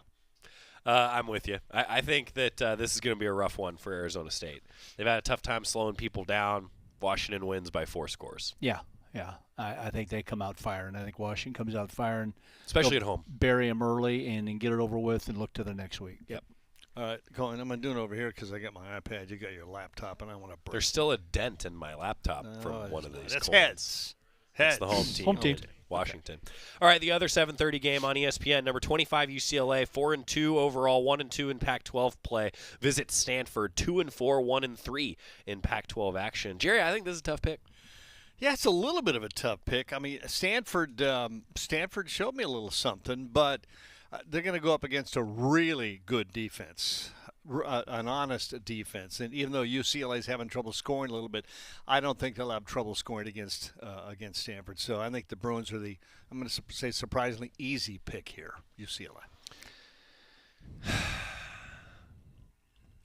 Speaker 4: I'm with you. I think that this is going to be a rough one for Arizona State. They've had a tough time slowing people down. Washington wins by 4 scores.
Speaker 8: Yeah. I think they come out firing. I think Washington comes out firing.
Speaker 4: Especially at home.
Speaker 8: Bury them early and then get it over with and look to the next week.
Speaker 4: Yep.
Speaker 7: All right, Colin, I'm going to do it over here because I got my iPad. You got your laptop, and I want to break.
Speaker 4: There's still a dent in my laptop from one of these.
Speaker 7: That's
Speaker 4: coins.
Speaker 7: heads.
Speaker 4: That's the home team.
Speaker 8: Home team.
Speaker 4: Washington. Okay. All right, the other 7:30 game on ESPN, number 25 UCLA, 4-2 overall, 1-2 in Pac-12 play. Visit Stanford, 2-4, 1-3 in Pac-12 action. Jerry, I think this is a tough pick.
Speaker 7: Yeah, it's a little bit of a tough pick. I mean, Stanford showed me a little something, but they're going to go up against a really good defense, an honest defense. And even though UCLA is having trouble scoring a little bit, I don't think they'll have trouble scoring against Stanford. So I think the Bruins are I'm going to say, surprisingly easy pick here, UCLA.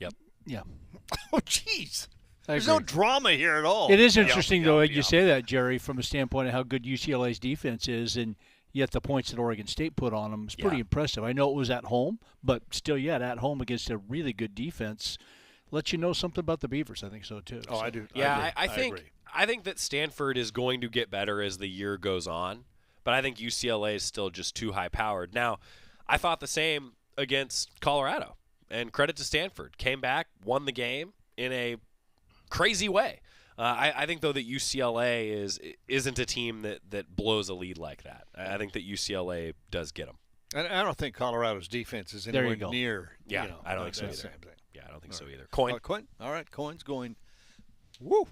Speaker 4: Yep.
Speaker 8: Yeah.
Speaker 7: Oh, jeez.
Speaker 8: There's
Speaker 7: no drama here at all.
Speaker 8: It is interesting, though, you say that, Jerry, from a standpoint of how good UCLA's defense is, and yet the points that Oregon State put on them is pretty impressive. I know it was at home, but still, at home against a really good defense, lets you know something about the Beavers. I think so, too.
Speaker 7: Oh, I do.
Speaker 4: Yeah,
Speaker 7: I agree.
Speaker 4: I think that Stanford is going to get better as the year goes on, but I think UCLA is still just too high-powered. Now, I thought the same against Colorado, and credit to Stanford. Came back, won the game in a crazy way. I think, though, that UCLA isn't a team that blows a lead like that. I think that UCLA does get them.
Speaker 7: And I don't think Colorado's defense is anywhere near.
Speaker 4: Yeah, I don't think so either.
Speaker 7: Same thing.
Speaker 4: Yeah, I don't think so either. Coin.
Speaker 7: All right, Coin's going. Woo.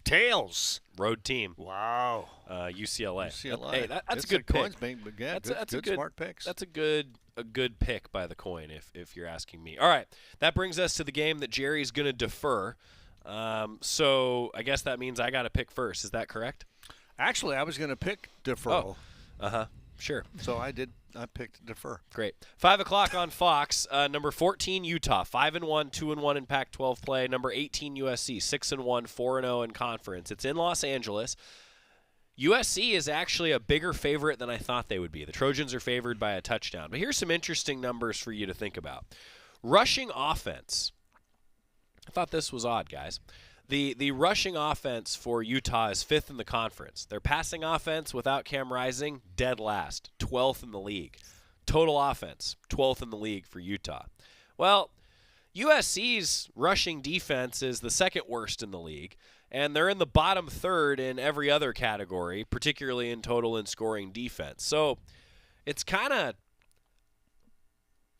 Speaker 7: Tails.
Speaker 4: Road team.
Speaker 7: Wow.
Speaker 4: UCLA.
Speaker 7: Hey,
Speaker 4: that's a good pick.
Speaker 7: Coins, that's good smart picks.
Speaker 4: That's a good pick by the Coin, if you're asking me. All right, that brings us to the game that Jerry's going to defer. So I guess that means I got to pick first. Is that correct?
Speaker 7: Actually, I was going to pick deferral.
Speaker 4: Sure.
Speaker 7: So I picked defer.
Speaker 4: Great. 5 o'clock on Fox. Number 14 Utah, 5-1, 2-1 in Pac-12 play. Number 18 USC, 6-1, 4-0 in conference. It's in Los Angeles. USC is actually a bigger favorite than I thought they would be. The Trojans are favored by a touchdown. But here's some interesting numbers for you to think about. Rushing offense. I thought this was odd, guys. The rushing offense for Utah is 5th in the conference. Their passing offense without Cam Rising, dead last, 12th in the league. Total offense, 12th in the league for Utah. Well, USC's rushing defense is the second worst in the league, and they're in the bottom third in every other category, particularly in total and scoring defense. So it's kind of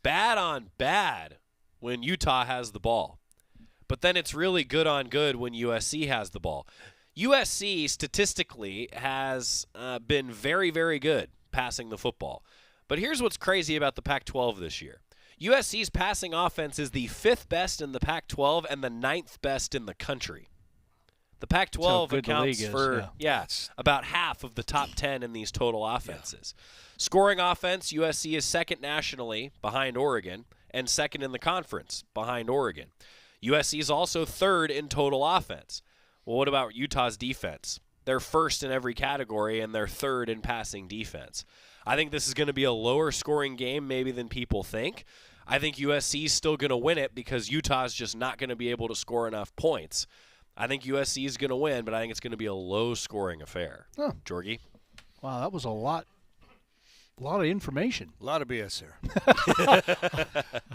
Speaker 4: bad on bad when Utah has the ball. But then it's really good on good when USC has the ball. USC statistically has been very, very good passing the football. But here's what's crazy about the Pac-12 this year. USC's passing offense is the 5th best in the Pac-12 and the 9th best in the country. The Pac-12 accounts for about half of the top 10 in these total offenses. Scoring offense, USC is 2nd nationally behind Oregon and 2nd in the conference behind Oregon. USC is also 3rd in total offense. Well, what about Utah's defense? They're 1st in every category, and they're 3rd in passing defense. I think this is going to be a lower scoring game maybe than people think. I think USC is still going to win it because Utah is just not going to be able to score enough points. I think USC is going to win, but I think it's going to be a low-scoring affair.
Speaker 8: Huh.
Speaker 4: Jorgy?
Speaker 8: Wow, that was a lot of information.
Speaker 7: A lot of BS there.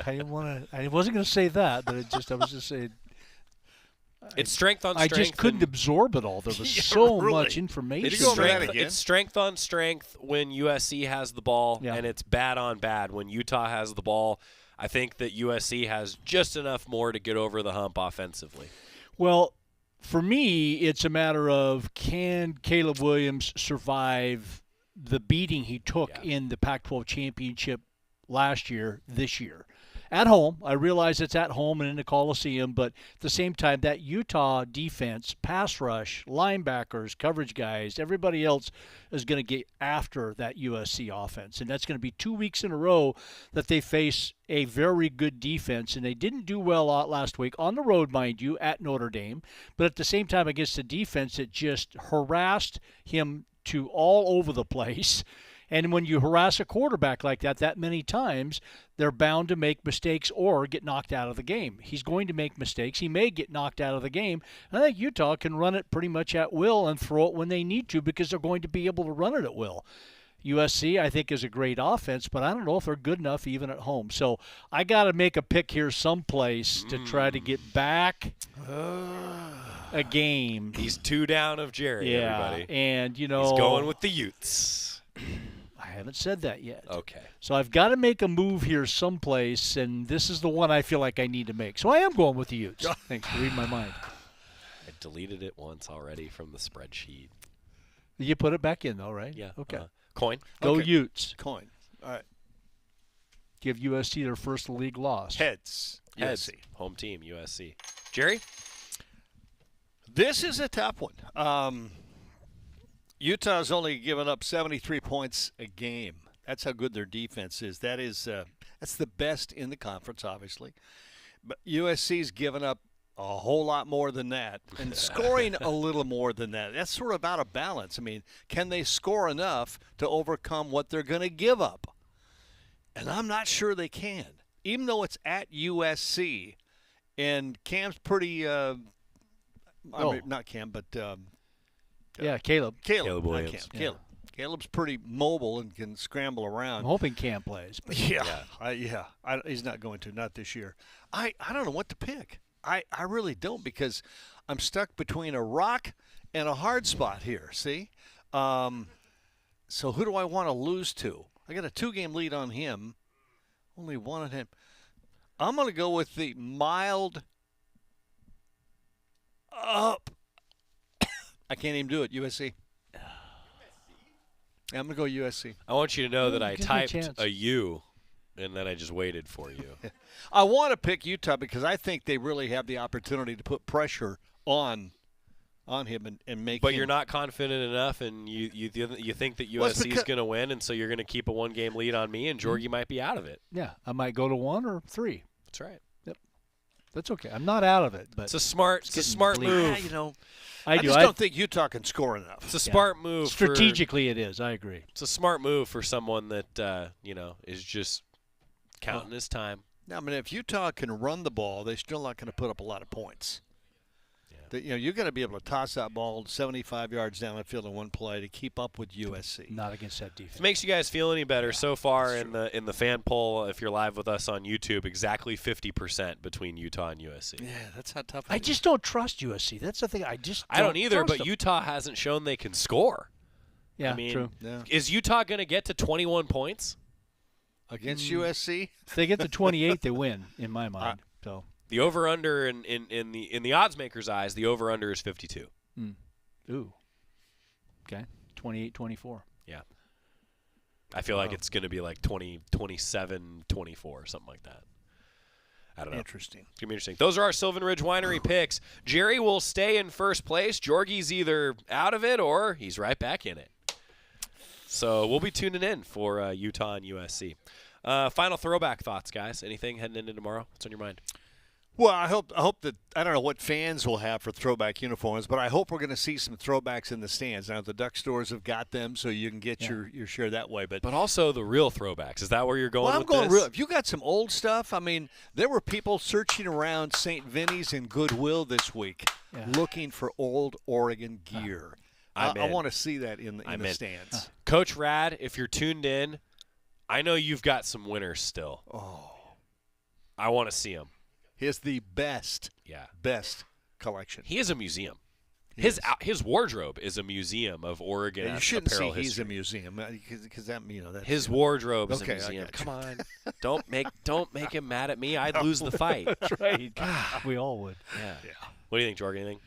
Speaker 8: I wasn't going to say that, but I was just saying.
Speaker 4: It's strength on strength.
Speaker 8: I just couldn't absorb it all. There was so much information.
Speaker 4: It's strength on strength when USC has the ball, and it's bad on bad when Utah has the ball. I think that USC has just enough more to get over the hump offensively.
Speaker 8: Well, for me, it's a matter of can Caleb Williams survive the beating he took in the Pac-12 championship last year, this year. At home, I realize it's at home and in the Coliseum, but at the same time, that Utah defense, pass rush, linebackers, coverage guys, everybody else is going to get after that USC offense. And that's going to be 2 weeks in a row that they face a very good defense. And they didn't do well last week, on the road, mind you, at Notre Dame. But at the same time, against the defense, it just harassed him to all over the place. And when you harass a quarterback like that many times, they're bound to make mistakes or get knocked out of the game. He's going to make mistakes. He may get knocked out of the game. I think Utah can run it pretty much at will and throw it when they need to because they're going to be able to run it at will. USC, I think, is a great offense, but I don't know if they're good enough even at home. So I got to make a pick here someplace to try to get back a game.
Speaker 4: He's 2 down of Jerry, everybody.
Speaker 8: And,
Speaker 4: he's going with the Utes.
Speaker 8: I haven't said that yet.
Speaker 4: Okay.
Speaker 8: So I've got to make a move here someplace, and this is the one I feel like I need to make. So I am going with the Utes. Thanks for reading my mind.
Speaker 4: I deleted it once already from the spreadsheet.
Speaker 8: You put it back in, though, right?
Speaker 4: Yeah.
Speaker 8: Okay.
Speaker 4: Coin.
Speaker 8: Go
Speaker 7: Okay.
Speaker 8: Utes.
Speaker 7: Coin. All right.
Speaker 8: Give USC their first league loss.
Speaker 7: Heads.
Speaker 4: USC. Home team, USC. Jerry?
Speaker 7: This is a tough one. Utah's only given up 73 points a game. That's how good their defense is. That's the best in the conference, obviously. But USC's given up a whole lot more than that and scoring a little more than that. That's sort of out of balance. I mean, can they score enough to overcome what they're going to give up? And I'm not sure they can, even though it's at USC. And Cam's pretty not Cam, but
Speaker 8: Caleb.
Speaker 7: Caleb
Speaker 4: Williams.
Speaker 7: Cam. Caleb. Caleb's pretty mobile and can scramble around.
Speaker 8: I'm hoping Cam plays. But
Speaker 7: He's not going to, not this year. I don't know what to pick. I really don't because I'm stuck between a rock and a hard spot here, see? So who do I want to lose to? I got a 2-game lead on him. Only one on him. I'm going to go with the mild up. I can't even do it. USC. I'm going to go USC.
Speaker 4: I want you to know that I typed a U, and then I just waited for you.
Speaker 7: I want to pick Utah because I think they really have the opportunity to put pressure on him and make
Speaker 4: But
Speaker 7: him.
Speaker 4: you're not confident enough, and you think that USC is going to win, and so you're going to keep a 1-game lead on me, and Jorgy might be out of it.
Speaker 8: Yeah, I might go to 1 or 3.
Speaker 4: That's right.
Speaker 8: Yep. That's okay. I'm not out of it, but
Speaker 4: it's a smart move.
Speaker 7: Yeah,
Speaker 8: I
Speaker 7: just don't think Utah can score enough.
Speaker 4: It's a smart move.
Speaker 8: Strategically, it is. I agree.
Speaker 4: It's a smart move for someone that is just counting his time.
Speaker 7: Now, I mean, if Utah can run the ball, they're still not going to put up a lot of points. Yeah. You're going to be able to toss that ball 75 yards down the field in one play to keep up with USC.
Speaker 8: Not against that defense.
Speaker 4: If it makes you guys feel any better, so far in the fan poll, if you're live with us on YouTube, exactly 50% between Utah and USC.
Speaker 7: Yeah, that's how tough.
Speaker 8: I just don't trust USC. That's the thing. I
Speaker 4: don't either. But
Speaker 8: them.
Speaker 4: Utah hasn't shown they can score.
Speaker 8: Yeah,
Speaker 4: I mean,
Speaker 8: true.
Speaker 7: Yeah.
Speaker 4: Is Utah going to get to 21 points
Speaker 7: against USC?
Speaker 8: If they get to 28, they win. In my mind, so.
Speaker 4: The over/under in the odds makers' eyes, the over/under is 52.
Speaker 8: Ooh. Okay. 28-24.
Speaker 4: Yeah. I feel like it's going to be like 27-24, something like that. I don't know.
Speaker 7: Interesting.
Speaker 4: It's going to be interesting. Those are our Sylvan Ridge Winery picks. Jerry will stay in first place. Jorgy's either out of it or he's right back in it. So we'll be tuning in for Utah and USC. Final throwback thoughts, guys. Anything heading into tomorrow? What's on your mind?
Speaker 7: Well, I hope that I don't know what fans will have for throwback uniforms, but I hope we're going to see some throwbacks in the stands. Now the Duck stores have got them, so you can get your share that way. But
Speaker 4: also the real throwbacks. Is that where you're going?
Speaker 7: Well, I'm
Speaker 4: with
Speaker 7: going
Speaker 4: this?
Speaker 7: real. If you got some old stuff, I mean, there were people searching around St. Vinny's and Goodwill this week looking for old Oregon gear. I want to see that in the stands.
Speaker 4: Coach Rad, if you're tuned in, I know you've got some winners still.
Speaker 7: Oh.
Speaker 4: I want to see them.
Speaker 7: He has the best collection.
Speaker 4: He is a museum. His wardrobe is a museum of Oregon apparel history.
Speaker 7: You shouldn't say he's a museum because that that's
Speaker 4: his wardrobe is a museum. Come on, don't make him mad at me. I'd lose the fight.
Speaker 8: That's right. We all would.
Speaker 4: Yeah. What do you think, Jorgy? Anything?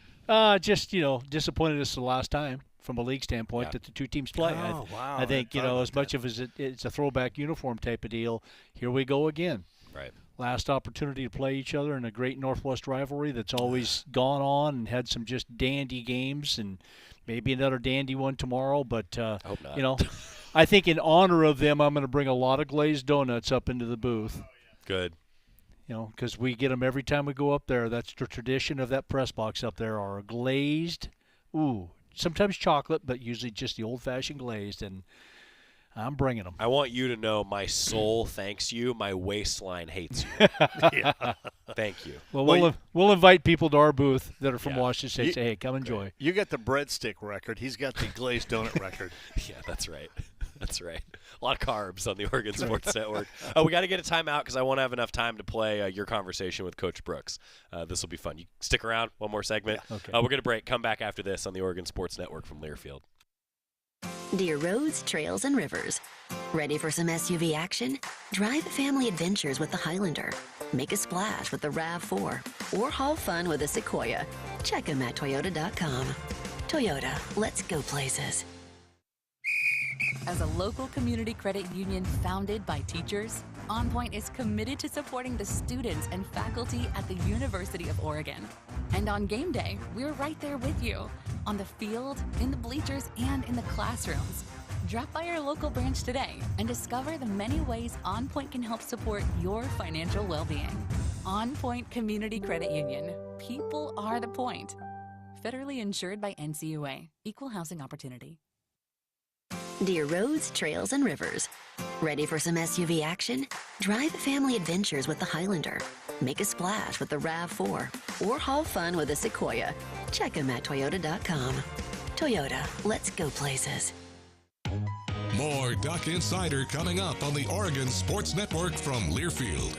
Speaker 8: Just disappointed us the last time from a league standpoint that the two teams play.
Speaker 7: Wow.
Speaker 8: I think as much of as it's a throwback uniform type of deal. Here we go again.
Speaker 4: Right.
Speaker 8: Last opportunity to play each other in a great Northwest rivalry that's always gone on and had some just dandy games, and maybe another dandy one tomorrow. But
Speaker 4: hope not.
Speaker 8: I think in honor of them, I'm going to bring a lot of glazed donuts up into the booth.
Speaker 4: Good.
Speaker 8: Because we get them every time we go up there. That's the tradition of that press box up there, are glazed. Sometimes chocolate, but usually just the old-fashioned glazed, and I'm bringing them.
Speaker 4: I want you to know my soul thanks you. My waistline hates you. Thank you.
Speaker 8: Well, we'll invite people to our booth that are from Washington State. Say, hey, come enjoy.
Speaker 7: You got the breadstick record. He's got the glazed donut record.
Speaker 4: Yeah, that's right. That's right. A lot of carbs on the Oregon Sports Network. We got to get a timeout because I won't have enough time to play your conversation with Coach Brooks. This will be fun. You stick around. One more segment.
Speaker 8: Yeah, okay.
Speaker 4: We're going to break. Come back after this on the Oregon Sports Network from Learfield.
Speaker 10: Dear roads, trails, and rivers. Ready for some SUV action? Drive family adventures with the Highlander. Make a splash with the RAV4. Or haul fun with a Sequoia. Check them at Toyota.com. Toyota, let's go places.
Speaker 11: As a local community credit union founded by teachers, OnPoint is committed to supporting the students and faculty at the University of Oregon. And on game day, we're right there with you, on the field, in the bleachers, and in the classrooms. Drop by our local branch today and discover the many ways OnPoint can help support your financial well-being. OnPoint Community Credit Union. People are the point. Federally insured by NCUA. Equal housing opportunity.
Speaker 10: Dear roads, trails, and rivers. Ready for some SUV action? Drive family adventures with the Highlander. Make a splash with the RAV4. Or haul fun with a Sequoia. Check them at Toyota.com. Toyota, let's go places.
Speaker 1: More Duck Insider coming up on the Oregon Sports Network from Learfield.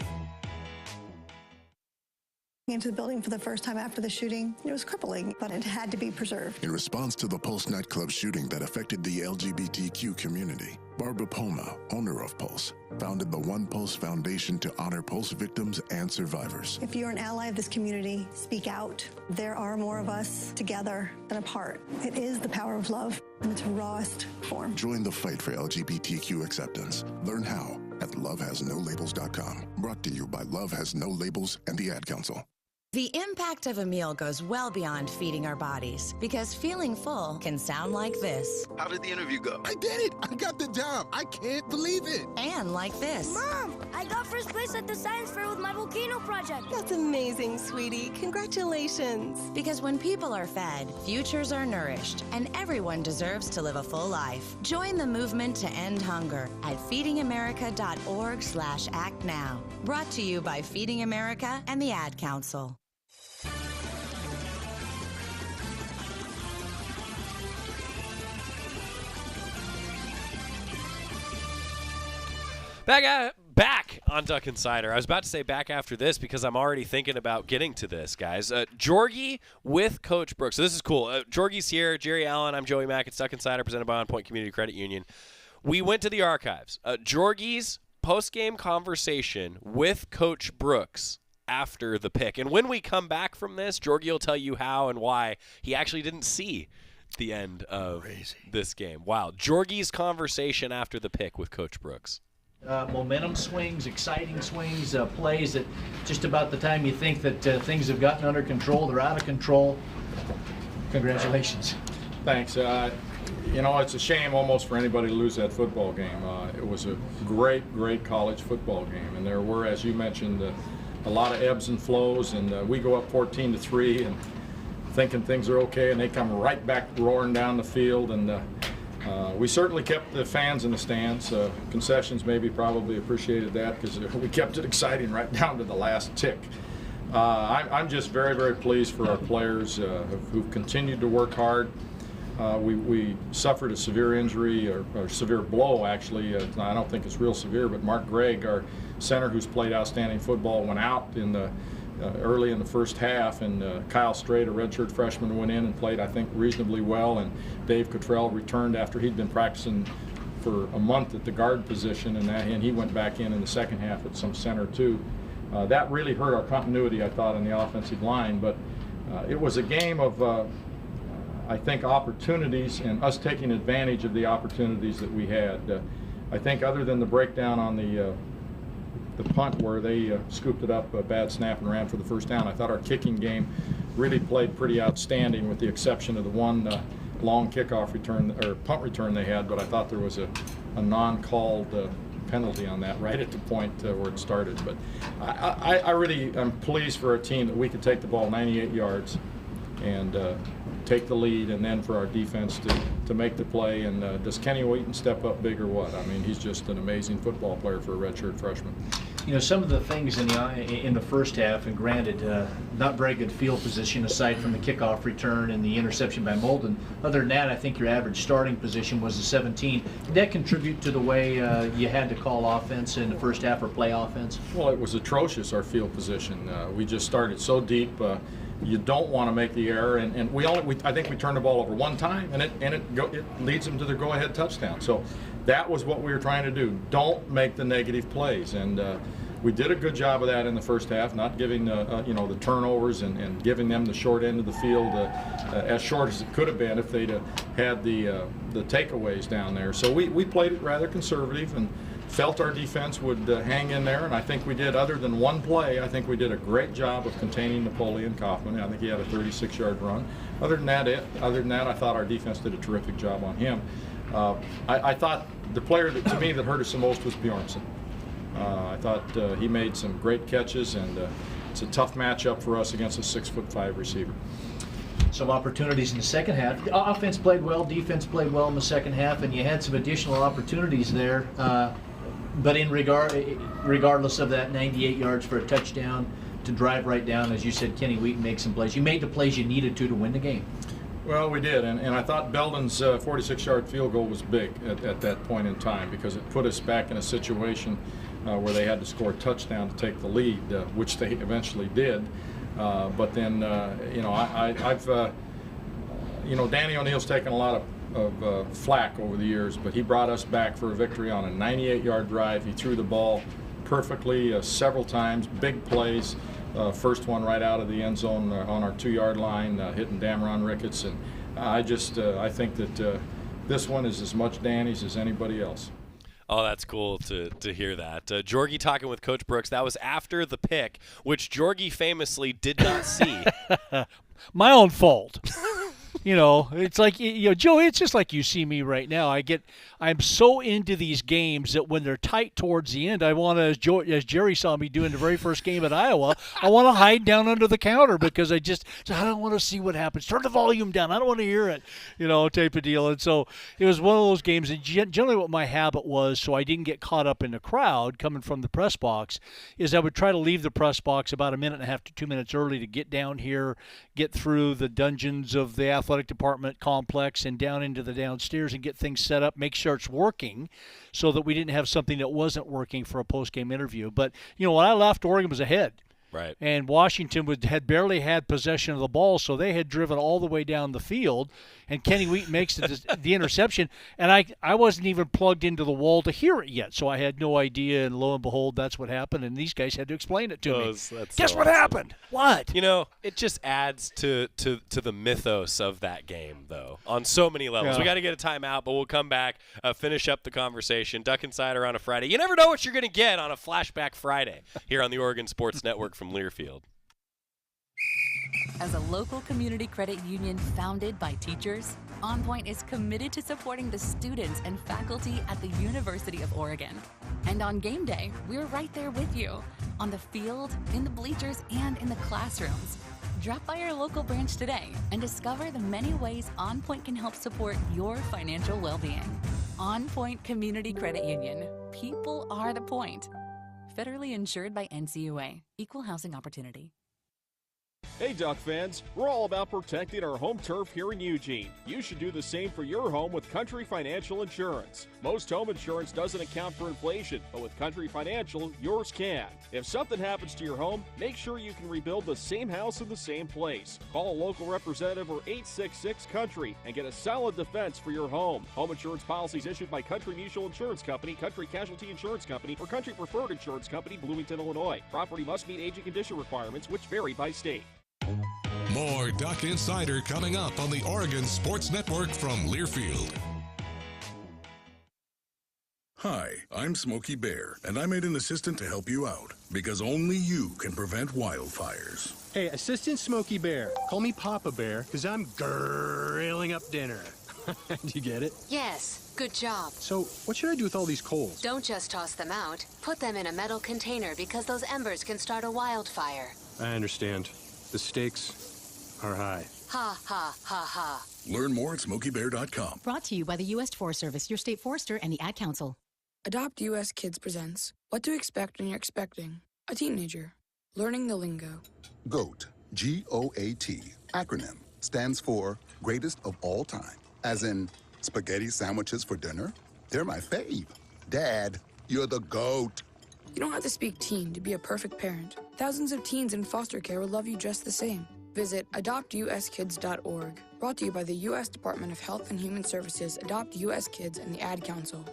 Speaker 18: Into the building for the first time after the shooting. It was crippling, but it had to be preserved.
Speaker 20: In response to the Pulse nightclub shooting that affected the LGBTQ community, Barbara Poma, owner of Pulse, founded the One Pulse Foundation to honor Pulse victims and survivors.
Speaker 18: If you're an ally of this community, speak out. There are more of us together than apart. It is the power of love in its rawest form.
Speaker 20: Join the fight for LGBTQ acceptance. Learn how at lovehasnolabels.com. Brought to you by Love Has No Labels and the Ad Council.
Speaker 21: The impact of a meal goes well beyond feeding our bodies, because feeling full can sound like this.
Speaker 22: How did the interview go? I did it! I got the job! I can't believe it!
Speaker 21: And like this.
Speaker 15: Mom, I got first place at the science fair with my volcano project.
Speaker 23: That's amazing, sweetie. Congratulations.
Speaker 21: Because when people are fed, futures are nourished, and everyone deserves to live a full life. Join the movement to end hunger at feedingamerica.org/act now. Brought to you by Feeding America and the Ad Council.
Speaker 4: Back on Duck Insider. I was about to say back after this because I'm already thinking about getting to this, guys. Jorgy with Coach Brooks. So this is cool. Jorgy's here. Jerry Allen. I'm Joey Mac. It's Duck Insider presented by OnPoint Community Credit Union. We went to the archives. Jorgy's post-game conversation with Coach Brooks after the pick. And when we come back from this, Jorgy will tell you how and why he actually didn't see the end of this game. Wow. Jorgy's conversation after the pick with Coach Brooks.
Speaker 8: Momentum swings, exciting swings, plays that just about the time you think that things have gotten under control, they're out of control. Congratulations.
Speaker 24: Thanks. It's a shame almost for anybody to lose that football game. It was a great college football game, and there were, as you mentioned, a lot of ebbs and flows, and we go up 14-3 and thinking things are okay, and they come right back roaring down the field, and we certainly kept the fans in the stands. Concessions probably appreciated that because we kept it exciting right down to the last tick. I'm just very, very pleased for our players who've continued to work hard. we suffered a severe injury or severe blow, actually. I don't think it's real severe, but Mark Gregg, our center who's played outstanding football, went out in the early in the first half, and Kyle Strait, a redshirt freshman, went in and played, I think, reasonably well, and Dave Cottrell returned after he'd been practicing for a month at the guard position, and he went back in the second half at some center too. That really hurt our continuity, I thought, on the offensive line, but it was a game of I think opportunities and us taking advantage of the opportunities that we had. I think other than the breakdown on the punt where they scooped it up, a bad snap and ran for the first down, I thought our kicking game really played pretty outstanding, with the exception of the one long kickoff return or punt return they had, but I thought there was a non-called penalty on that right at the point where it started. But I really am pleased for our team that we could take the ball 98 yards and take the lead, and then for our defense to make the play. And does Kenny Wheaton step up big or what? I mean, he's just an amazing football player for a redshirt freshman.
Speaker 8: You know, some of the things in the first half, and granted, not very good field position aside from the kickoff return and the interception by Molden. Other than that, I think your average starting position was a 17. Did that contribute to the way you had to call offense in the first half or play offense?
Speaker 24: Well, it was atrocious, our field position. We just started so deep. You don't want to make the error, and I think we turned the ball over one time, and it leads them to their go-ahead touchdown. So that was what we were trying to do. Don't make the negative plays, and we did a good job of that in the first half, not giving the turnovers and giving them the short end of the field as short as it could have been if they'd had the takeaways down there. So we played it rather conservative and felt our defense would hang in there, and I think we did. Other than one play, I think we did a great job of containing Napoleon Kaufman. I think he had a 36-yard run. Other than that, I thought our defense did a terrific job on him. I thought the player to me that hurt us the most was Bjornsson. I thought he made some great catches, and it's a tough matchup for us against a 6'5" receiver.
Speaker 8: Some opportunities in the second half. The offense played well, defense played well in the second half, and you had some additional opportunities there. But regardless of that 98 yards for a touchdown, to drive right down, as you said, Kenny Wheaton makes some plays. You made the plays you needed to win the game.
Speaker 24: Well, we did, and I thought Belden's 46-yard field goal was big at that point in time, because it put us back in a situation where they had to score a touchdown to take the lead, which they eventually did. But then, Danny O'Neill's taken a lot of flack over the years, but he brought us back for a victory on a 98-yard drive. He threw the ball perfectly several times, big plays. First one right out of the end zone on our 2-yard line, hitting Damron Ricketts, and I think that this one is as much Danny's as anybody else.
Speaker 4: Oh, that's cool to hear that. Jorgy talking with Coach Brooks. That was after the pick, which Jorgy famously did not see.
Speaker 8: My own fault. It's like, Joey, it's just like you see me right now. I'm so into these games that when they're tight towards the end, I want to, as Jerry saw me do in the very first game at Iowa, I want to hide down under the counter because I don't want to see what happens. Turn the volume down. I don't want to hear it, type of deal. And so it was one of those games, and generally what my habit was, so I didn't get caught up in the crowd coming from the press box, is I would try to leave the press box about a minute and a half to 2 minutes early to get down here, get through the dungeons of the athletic department complex and down into the downstairs and get things set up, make sure it's working so that we didn't have something that wasn't working for a post-game interview. But, when I left, Oregon was ahead.
Speaker 4: Right.
Speaker 8: And Washington had barely had possession of the ball, so they had driven all the way down the field, and Kenny Wheaton makes the interception, and I wasn't even plugged into the wall to hear it yet, so I had no idea, and lo and behold, that's what happened, and these guys had to explain it to me. Guess what happened? What?
Speaker 4: It just adds to the mythos of that game, though, on so many levels.
Speaker 8: Yeah.
Speaker 4: We got to get a timeout, but we'll come back, finish up the conversation. Duck Insider on a Friday. You never know what you're going to get on a Flashback Friday here on the Oregon Sports Network from Learfield.
Speaker 11: As a local community credit union founded by teachers, OnPoint is committed to supporting the students and faculty at the University of Oregon. And on game day, we're right there with you, on the field, in the bleachers, and in the classrooms. Drop by our local branch today and discover the many ways OnPoint can help support your financial well-being. OnPoint Community Credit Union. People are the point. Federally insured by NCUA. Equal housing opportunity.
Speaker 16: Hey Duck fans, we're all about protecting our home turf here in Eugene. You should do the same for your home with Country Financial Insurance. Most home insurance doesn't account for inflation, but with Country Financial, yours can. If something happens to your home, make sure you can rebuild the same house in the same place. Call a local representative or 866-COUNTRY and get a solid defense for your home. Home insurance policies issued by Country Mutual Insurance Company, Country Casualty Insurance Company, or Country Preferred Insurance Company, Bloomington, Illinois. Property must meet age and condition requirements, which vary by state.
Speaker 1: More Duck Insider coming up on the Oregon Sports Network from Learfield.
Speaker 2: Hi, I'm Smokey Bear, and I made an assistant to help you out, because only you can prevent wildfires.
Speaker 3: Hey, Assistant Smokey Bear, call me Papa Bear, because I'm grilling up dinner. Do you get it?
Speaker 5: Yes, good job.
Speaker 3: So, what should I do with all these coals?
Speaker 5: Don't just toss them out. Put them in a metal container because those embers can start a wildfire.
Speaker 3: I understand. The stakes are high.
Speaker 5: Ha, ha, ha, ha.
Speaker 2: Learn more at SmokeyBear.com.
Speaker 6: Brought to you by the U.S. Forest Service, your state forester, and the Ad Council.
Speaker 25: Adopt U.S. Kids presents What to Expect When You're Expecting a Teenager. Learning the Lingo.
Speaker 22: GOAT, G-O-A-T, acronym, stands for Greatest of All Time. As in, spaghetti sandwiches for dinner? They're my fave. Dad, you're the GOAT.
Speaker 25: You don't have to speak teen to be a perfect parent. Thousands of teens in foster care will love you just the same. Visit adoptuskids.org. Brought to you by the U.S. Department of Health and Human Services, Adopt U.S. Kids, and the Ad Council.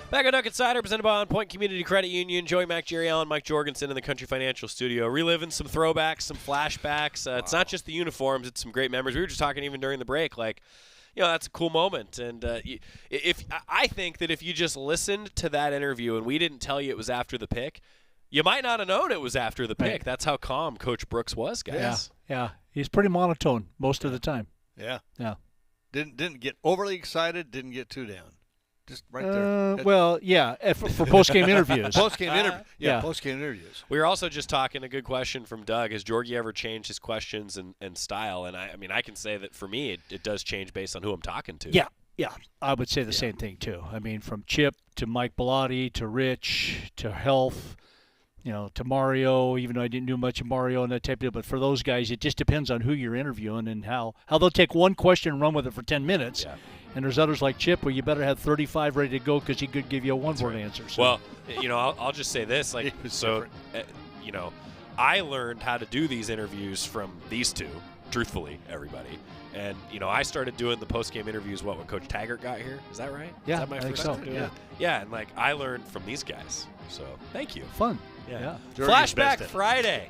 Speaker 4: Back at Duck Insider, presented by OnPoint Community Credit Union. Joey Mac, Jerry Allen, Mike Jorgensen in the Country Financial Studio. Reliving some throwbacks, some flashbacks. It's not just the uniforms, it's some great memories. We were just talking even during the break, like, you know, that's a cool moment. And I think that if you just listened to that interview and we didn't tell you it was after the pick, you might not have known it was after the pick. Right. That's how calm Coach Brooks was, guys.
Speaker 8: Yeah. He's pretty monotone most of the time.
Speaker 7: Yeah.
Speaker 8: Yeah.
Speaker 7: Didn't get overly excited, didn't get too down. Just right there.
Speaker 8: Well, yeah, for post-game interviews.
Speaker 7: Post-game interviews.
Speaker 4: We were also just talking, a good question from Doug. Has Jorgy ever changed his questions and style? And I mean, I can say that for me, it does change based on who I'm talking to.
Speaker 8: Yeah, I would say the same thing, too. I mean, from Chip to Mike Bellotti to Rich to Health, you know, to Mario, even though I didn't do much of Mario and that type of deal. But for those guys, it just depends on who you're interviewing and how they'll take one question and run with it for 10 minutes. Yeah. And there's others like Chip where you better have 35 ready to go because he could give you a one-word answer. So.
Speaker 4: Well, you know, I'll just say this. Like, so, you know, I learned how to do these interviews from these two, truthfully, everybody. And, you know, I started doing the post-game interviews, when Coach Taggart got here. Is that right?
Speaker 8: Yeah,
Speaker 4: Is that my
Speaker 8: I think
Speaker 4: first
Speaker 8: so.
Speaker 4: time doing
Speaker 8: Yeah.
Speaker 4: it? Yeah, and, like, I learned from these guys. So, thank you.
Speaker 8: Fun.
Speaker 4: Yeah.
Speaker 7: Jordy's
Speaker 4: Flashback
Speaker 7: best
Speaker 4: Friday.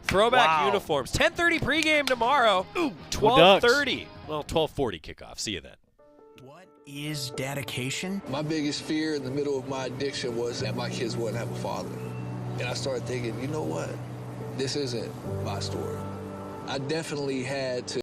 Speaker 4: Throwback
Speaker 7: Wow.
Speaker 4: uniforms. 10:30 pregame tomorrow. 12:30. Well, 12:40 kickoff. See you then.
Speaker 26: Is dedication?
Speaker 27: My biggest fear in the middle of my addiction was that my kids wouldn't have a father. And I started thinking, you know what? This isn't my story. I definitely had to